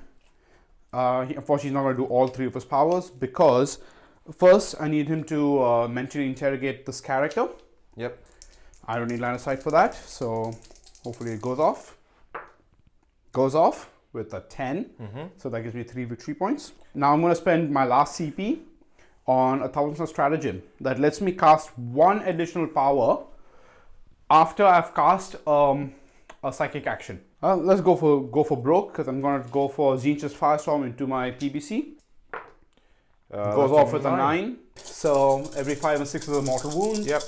Unfortunately, he's not going to do all 3 of his powers, because first I need him to mentally interrogate this character. Yep. I don't need line of sight for that, so hopefully it goes off. Goes off with a 10, so that gives me 3 victory points. Now I'm going to spend my last CP on a 1000 Sun Stratagem that lets me cast 1 additional power after I've cast a psychic action. Let's go for broke, because I'm going to go for Tzeentch's Firestorm into my PBC. Goes off with a 9. So every 5 and 6 is a mortal wound. Yep.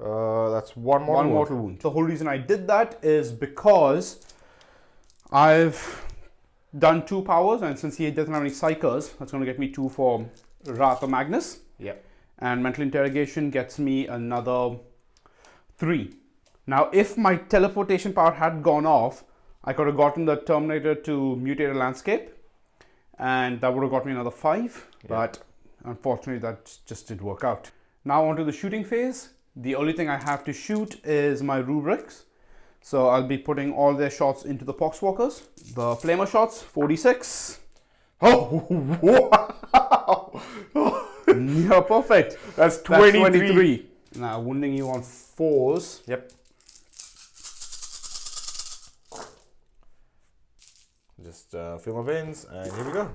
That's 1 mortal wound. The whole reason I did that is because I've done 2 powers, and since he doesn't have any psychers, that's going to get me 2 for Wrath of Magnus. Yep. And Mental Interrogation gets me another 3. Now, if my teleportation power had gone off, I could have gotten the Terminator to mutate a landscape, and that would have got me another 5. Yep. But unfortunately, that just didn't work out. Now onto the shooting phase. The only thing I have to shoot is my rubrics. So I'll be putting all their shots into the Poxwalkers. The Flamer shots, 46. Oh, wow. Yeah, perfect. That's 23. Now, wounding you on 4s. Yep. Just feel my veins, and here we go.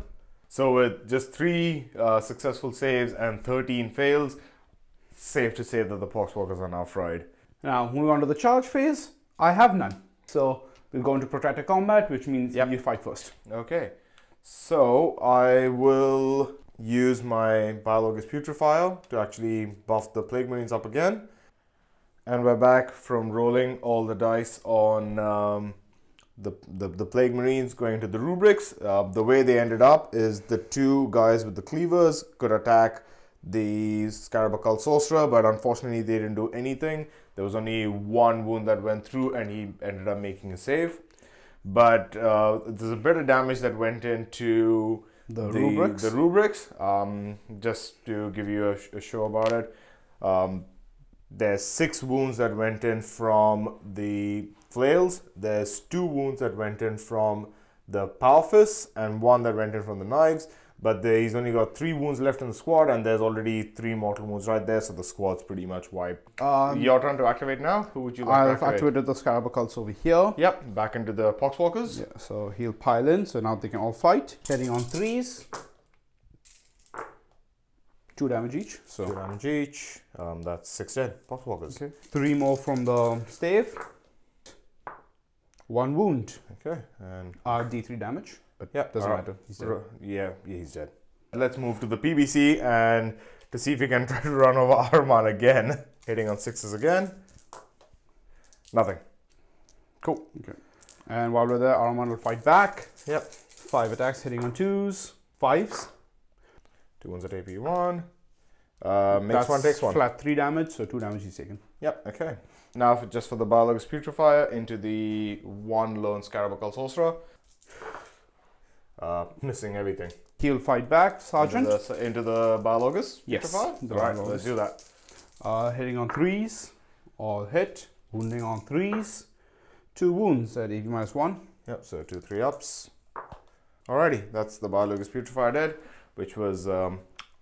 So with just 3 successful saves and 13 fails, safe to say that the Poxwalkers are now fried. Now, moving on to the charge phase, I have none. So we'll go into protracted combat, which means you fight first. Okay. So I will use my Biologist Putrefier to actually buff the Plague Marines up again. And we're back from rolling all the dice on the Plague Marines going to the rubrics. The way they ended up is the 2 guys with the cleavers could attack the Scarabocult Sorcerer, but unfortunately they didn't do anything. There was only 1 wound that went through, and he ended up making a save. But there's a bit of damage that went into the rubrics. Just to give you a show about it, there's 6 wounds that went in from the flails. There's 2 wounds that went in from the power fists, and 1 that went in from the knives. but he's only got 3 wounds left in the squad, and there's already 3 mortal wounds right there, so the squad's pretty much wiped. Your turn to activate now. Who would you like to activate? I've activated the Scarabocals over here. Yep, back into the Poxwalkers. Yeah, so he'll pile in, so now they can all fight. Heading on 3s. 2 damage each. So 2 damage each. That's 6 dead Poxwalkers. Okay. 3 more from the stave. 1 wound. Okay, and D3 damage, but yeah, doesn't matter. He's dead. Yeah, he's dead. Let's move to the PBC and to see if we can try to run over Ahriman again. Hitting on 6s again. Nothing. Cool. Okay. And while we're there, Ahriman will fight back. Yep. 5 attacks, hitting on 2s, 5s. 2 ones at AP 1. Makes That's 1, takes 1. Flat 3 damage, so 2 damage is taken. Yep, okay. Now just for the Biologist Putrefier into the 1 lone Scarabacal Sorcerer. Missing everything. He'll fight back, Sergeant. Into the Biologist Yes. Putrefier? Alright, let's do that. Hitting on 3s, all hit. Wounding on 3s. 2 wounds at AP -1. Yep, so 2, 3 ups. Alrighty, that's the Biologist Putrefier dead, which was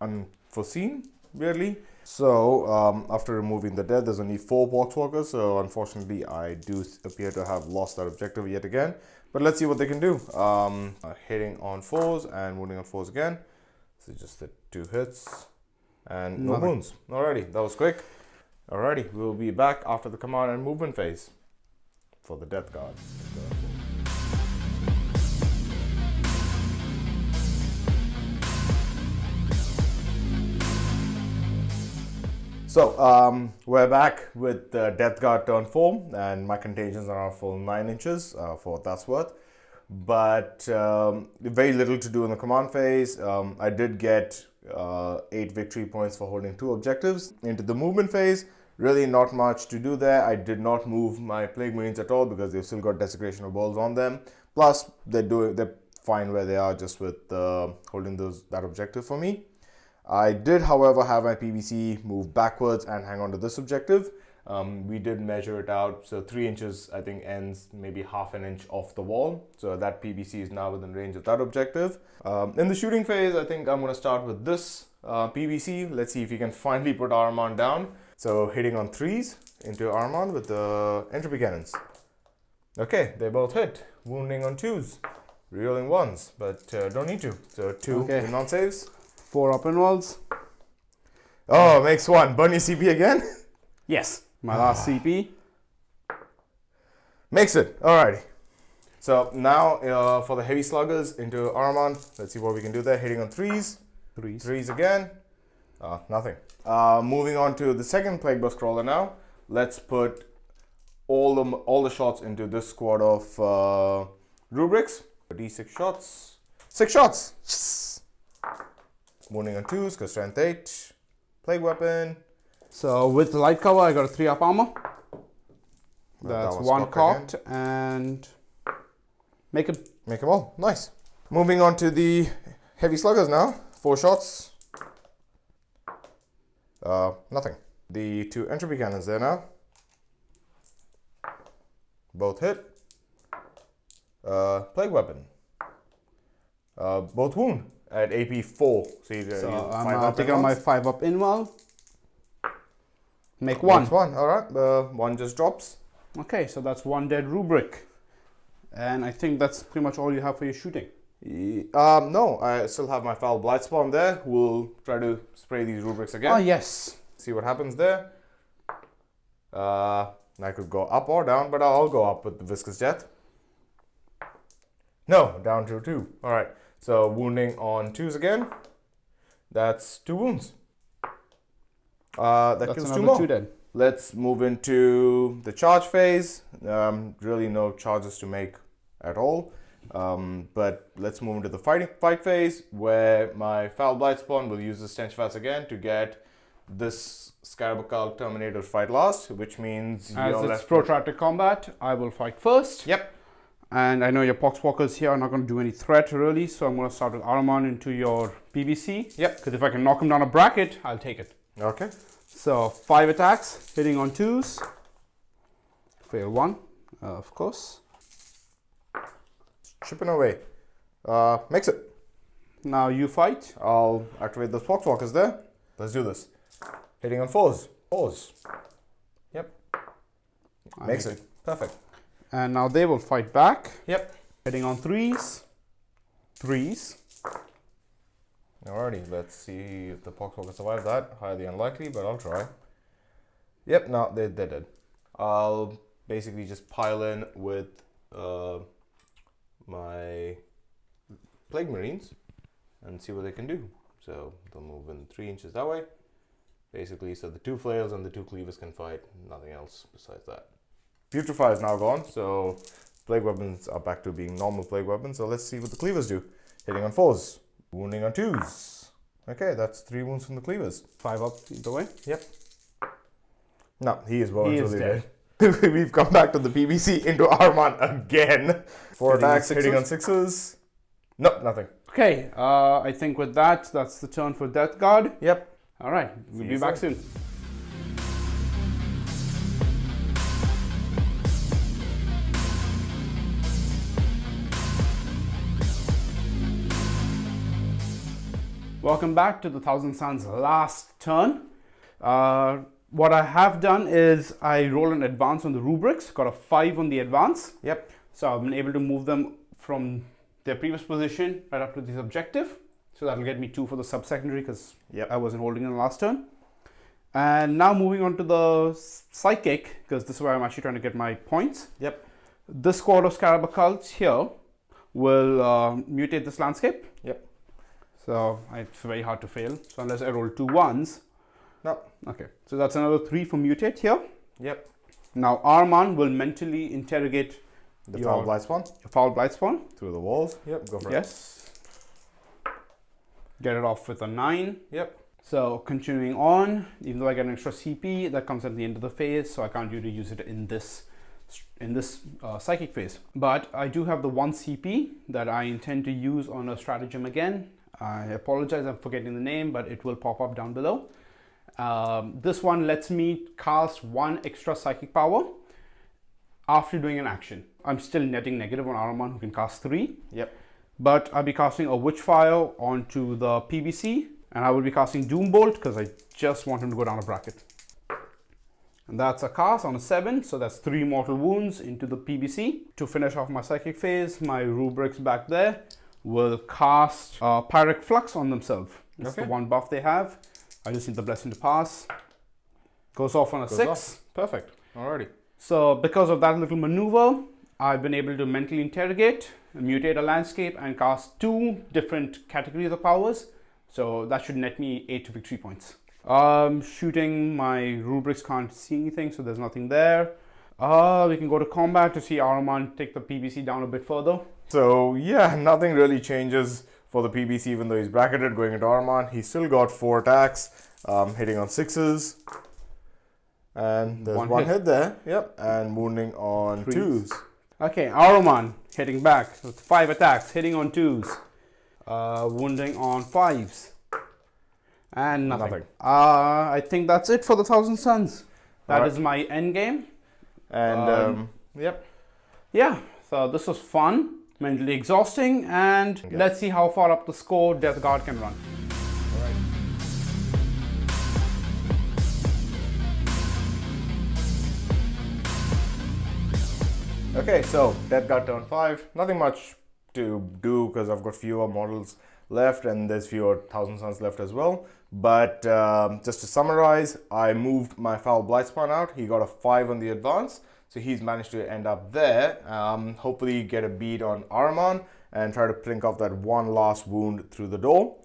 unforeseen, weirdly. So, after removing the dead, there's only 4 Poxwalkers, so unfortunately I do appear to have lost that objective yet again. But let's see what they can do. Hitting on 4s and wounding on 4s again. So just the 2 hits and no wounds. Alrighty, that was quick. Alrighty, we'll be back after the command and movement phase for the Death Guard. So, we're back with the Death Guard turn 4, and my contagions are a full 9 inches for what that's worth. But very little to do in the command phase. I did get 8 victory points for holding 2 objectives. Into the movement phase, really not much to do there. I did not move my Plague Marines at all because they've still got Desecration of Balls on them. Plus, they're fine where they are just with holding that objective for me. I did, however, have my PBC move backwards and hang on to this objective. We did measure it out, so 3 inches I think ends maybe half an inch off the wall. So that PBC is now within range of that objective. In the shooting phase, I think I'm going to start with this PBC. Let's see if we can finally put Ahriman down. So hitting on 3s into Ahriman with the entropy cannons. Okay, they both hit. Wounding on 2s. Rerolling 1s, but don't need to. So 2 with non-saves. 4 up and walls. Oh, makes 1. Burn your CP again? Yes, my last CP. Makes it. Alrighty. So now for the heavy sluggers into Ahriman. Let's see what we can do there. Hitting on 3s. 3s again. Nothing. Moving on to the second Plague Burst Crawler now. Let's put all the shots into this squad of rubrics. D6 shots. 6 shots! Yes. Wounding on 2s, because strength 8. Plague weapon. So with light cover, I got a 3 up armor. That's that 1 cocked and make it. Make them all. Nice. Moving on to the heavy sluggers now. 4 shots. Nothing. The 2 entropy cannons there now. Both hit. Plague weapon. Both wound at AP 4. So I'm taking out my 5 up inval. Make 1. Makes 1. Alright. 1 just drops. Okay, so that's 1 dead rubric. And I think that's pretty much all you have for your shooting. No, I still have my Foul Blightspawn there. We'll try to spray these rubrics again. Oh, yes. See what happens there. I could go up or down, but I'll go up with the Viscous Death. No, down to 2. Alright, so wounding on 2s again. That's 2 wounds. That kills 2 more. 2 dead. Let's move into the charge phase. Really no charges to make at all. But let's move into the fight phase, where my Foul Blightspawn will use the Stench Vats again to get this Scarabacal Terminator fight last, which means as it's protracted combat, I will fight first. Yep. And I know your Poxwalkers here are not going to do any threat really, so I'm going to start with Ahriman into your PBC. Yep. Because if I can knock him down a bracket, I'll take it. Okay. So 5 attacks, hitting on 2s. Fail 1, of course. Chipping away. Makes it. Now you fight. I'll activate those Poxwalkers there. Let's do this. Hitting on fours. Fours. Yep. Makes it. Perfect. And now they will fight back. Yep. Hitting on threes. Threes. Alrighty, let's see if the Poxwalker survive that. Highly unlikely, but I'll try. Yep, no, they're dead. I'll basically just pile in with my Plague Marines and see what they can do. So they'll move in 3 inches that way. Basically, so the 2 flails and the 2 cleavers can fight, nothing else besides that. Putrefy is now gone, so plague weapons are back to being normal plague weapons. So let's see what the cleavers do. Hitting on 4s, wounding on 2s. Okay, that's 3 wounds from the cleavers. 5 up either way. Yep. No, he is well He and is truly dead. dead. We've come back to the PBC into Armand again. 4 Hitting on attacks, hitting on 6s. Nope, nothing. Okay, I think with that, that's the turn for Death Guard. Yep. All right, we'll be back soon. Welcome back to the Thousand Suns last turn. What I have done is I roll an advance on the rubrics, got a 5 on the advance. Yep. So I've been able to move them from their previous position right up to this objective. So that'll get me 2 for the sub-secondary because I wasn't holding in the last turn. And now moving on to the psychic, because this is where I'm actually trying to get my points. Yep. This squad of Scarab Occults here will mutate this landscape. Yep. So it's very hard to fail. So unless I roll 2 1s. No. Okay. So that's another 3 for mutate here. Yep. Now Armand will mentally interrogate The Foul Blightspawn. Foul Blightspawn. Through the walls. Yep, go for it. Yes. Get it off with a 9. Yep. So continuing on, even though I get an extra CP, that comes at the end of the phase, so I can't really use it in this psychic phase. But I do have the 1 CP that I intend to use on a stratagem again. I apologize, I'm forgetting the name, but it will pop up down below. This one lets me cast 1 extra psychic power after doing an action. I'm still netting negative on Ahriman, who can cast 3. Yep. But I'll be casting a Witchfire onto the PBC, and I will be casting Doombolt because I just want him to go down a bracket. And that's a cast on a 7, so that's 3 mortal wounds into the PBC. To finish off my psychic phase, my rubrics back there will cast Pyrrhic Flux on themselves. It's the 1 buff they have. I just need the blessing to pass. Goes off on a 6. Perfect. Alrighty. So because of that little maneuver, I've been able to mentally interrogate, mutate a landscape, and cast 2 different categories of powers. So that should net me 8 victory points. Shooting, my rubrics can't see anything, so there's nothing there. We can go to combat to see Ahriman take the PBC down a bit further. So yeah, nothing really changes for the PBC, even though he's bracketed going into Armand. He's still got 4 attacks, hitting on 6s. And there's 1 hit there. Yep. And wounding on 2s. Okay, Ahriman hitting back with 5 attacks, hitting on 2s. Wounding on 5s. And nothing. I think that's it for the Thousand Suns. That is my end game. And yep. Yeah, so this was fun, mentally exhausting, and let's see how far up the score Death Guard can run. Okay, so Death Guard turn 5. Nothing much to do because I've got fewer models left and there's fewer Thousand Suns left as well. But just to summarize, I moved my Foul Blightspawn out. He got a 5 on the advance, so he's managed to end up there. Hopefully get a beat on Ahriman and try to plink off that 1 last wound through the door.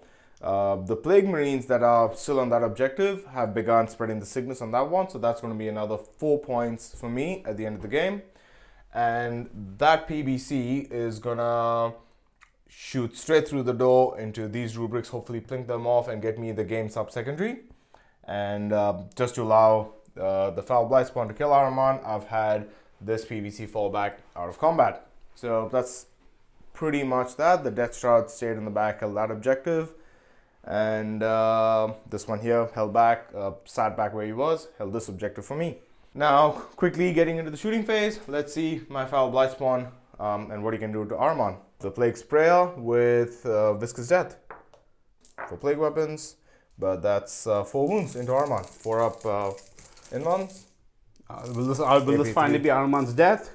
The Plague Marines that are still on that objective have begun spreading the sickness on that one, so that's going to be another 4 points for me at the end of the game. And that PBC is gonna shoot straight through the door into these rubrics, hopefully plink them off and get me the game sub-secondary. And just to allow the Foul Blightspawn to kill Ahriman, I've had this PBC fall back out of combat. So that's pretty much that. The Death Shroud stayed in the back, held that objective. And this one here held back, sat back where he was, held this objective for me. Now, quickly getting into the shooting phase, let's see my Foul Blightspawn and what he can do to Ahriman. The Plague Sprayer with Viscous Death. for plague weapons, but that's 4 wounds into Armor. 4 up in ones. Will this finally be Ahriman's death?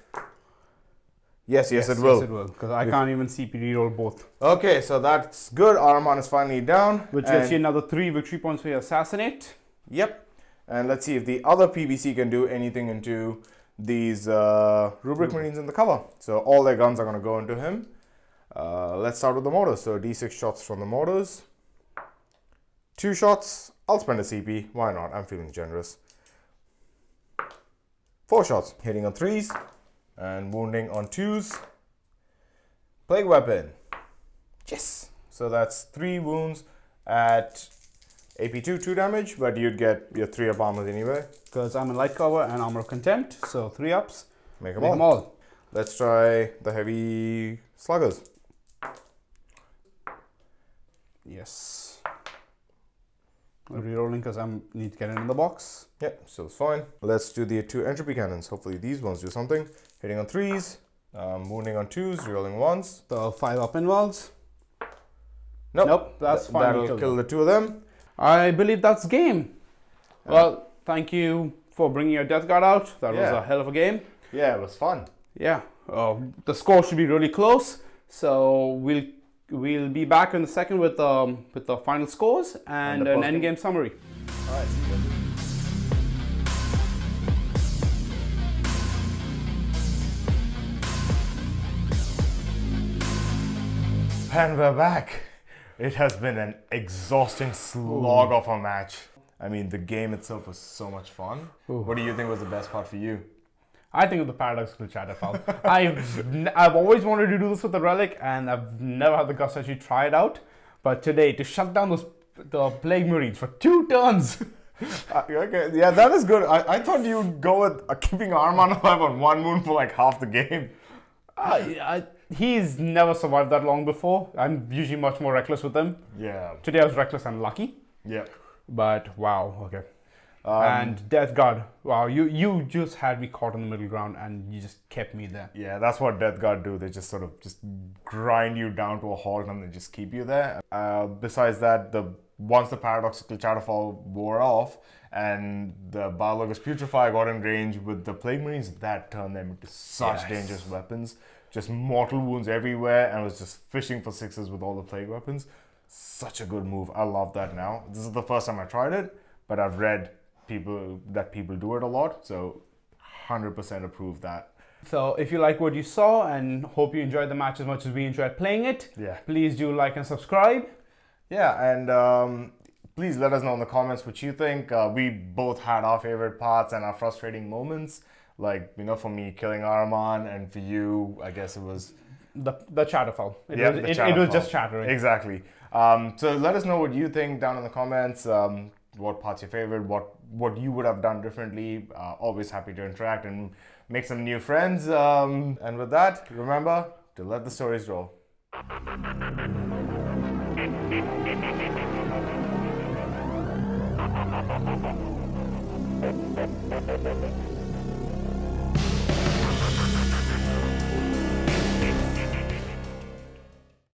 Yes, it will. Yes, it will, because I can't even CP reroll both. Okay, so that's good. Ahriman is finally down. Which gets you another 3 victory points for your Assassinate. Yep. And let's see if the other PBC can do anything into these Rubric Marines in the cover. So all their guns are going to go into him. Let's start with the mortars. So D6 shots from the mortars. 2 shots. I'll spend a CP. Why not? I'm feeling generous. 4 shots. Hitting on 3s. And wounding on 2s. Plague weapon. Yes. So that's 3 wounds at AP2, 2 damage, but you'd get your 3 up armors anyway. Because I'm in light cover and armor of contempt, so 3 ups. Make them all. Let's try the heavy sluggers. Yes. Rerolling because I need to get it in the box. Yep, still fine. Let's do the 2 entropy cannons. Hopefully these ones do something. Hitting on 3s, wounding on 2s, rerolling 1s. The 5 up involves. Nope, that's fine. That'll kill the 2 of them. I believe that's game. Well, thank you for bringing your Death Guard out. That was a hell of a game. Yeah, it was fun. Yeah, the score should be really close. So we'll be back in a second with the final scores and an endgame summary. All right, see you. And we're back. It has been an exhausting slog of a match. I mean, the game itself was so much fun. What do you think was the best part for you? I think of the Paradoxical Chatterfowl. I've always wanted to do this with the Relic, and I've never had the guts to actually try it out. But today, to shut down the Plague Marines for 2 turns. Okay, yeah, that is good. I thought you'd go with keeping Armor alive on 1 wound for like half the game. He's never survived that long before. I'm usually much more reckless with him. Yeah. Today I was reckless and lucky. Yeah. But wow, okay. And Death Guard, wow, you just had me caught in the middle ground and you just kept me there. Yeah, that's what Death Guard do. They just sort of just grind you down to a halt and they just keep you there. Besides that, once the Paradoxical Chatterfowl wore off and the Biologous Putrefy got in range with the Plague Marines, that turned them into such dangerous weapons. Just mortal wounds everywhere, and was just fishing for 6s with all the plague weapons. Such a good move. I love that now. This is the first time I tried it, but I've read people do it a lot, so 100% approve that. So if you like what you saw and hope you enjoyed the match as much as we enjoyed playing it, please do like and subscribe. Yeah, and please let us know in the comments what you think. We both had our favorite parts and our frustrating moments. Like, you know, for me, killing Ahriman, and for you, I guess it was the Chatterfowl. It was just chattering. Exactly. So let us know what you think down in the comments. What part's your favorite? What you would have done differently? Always happy to interact and make some new friends. And with that, remember to let the stories roll.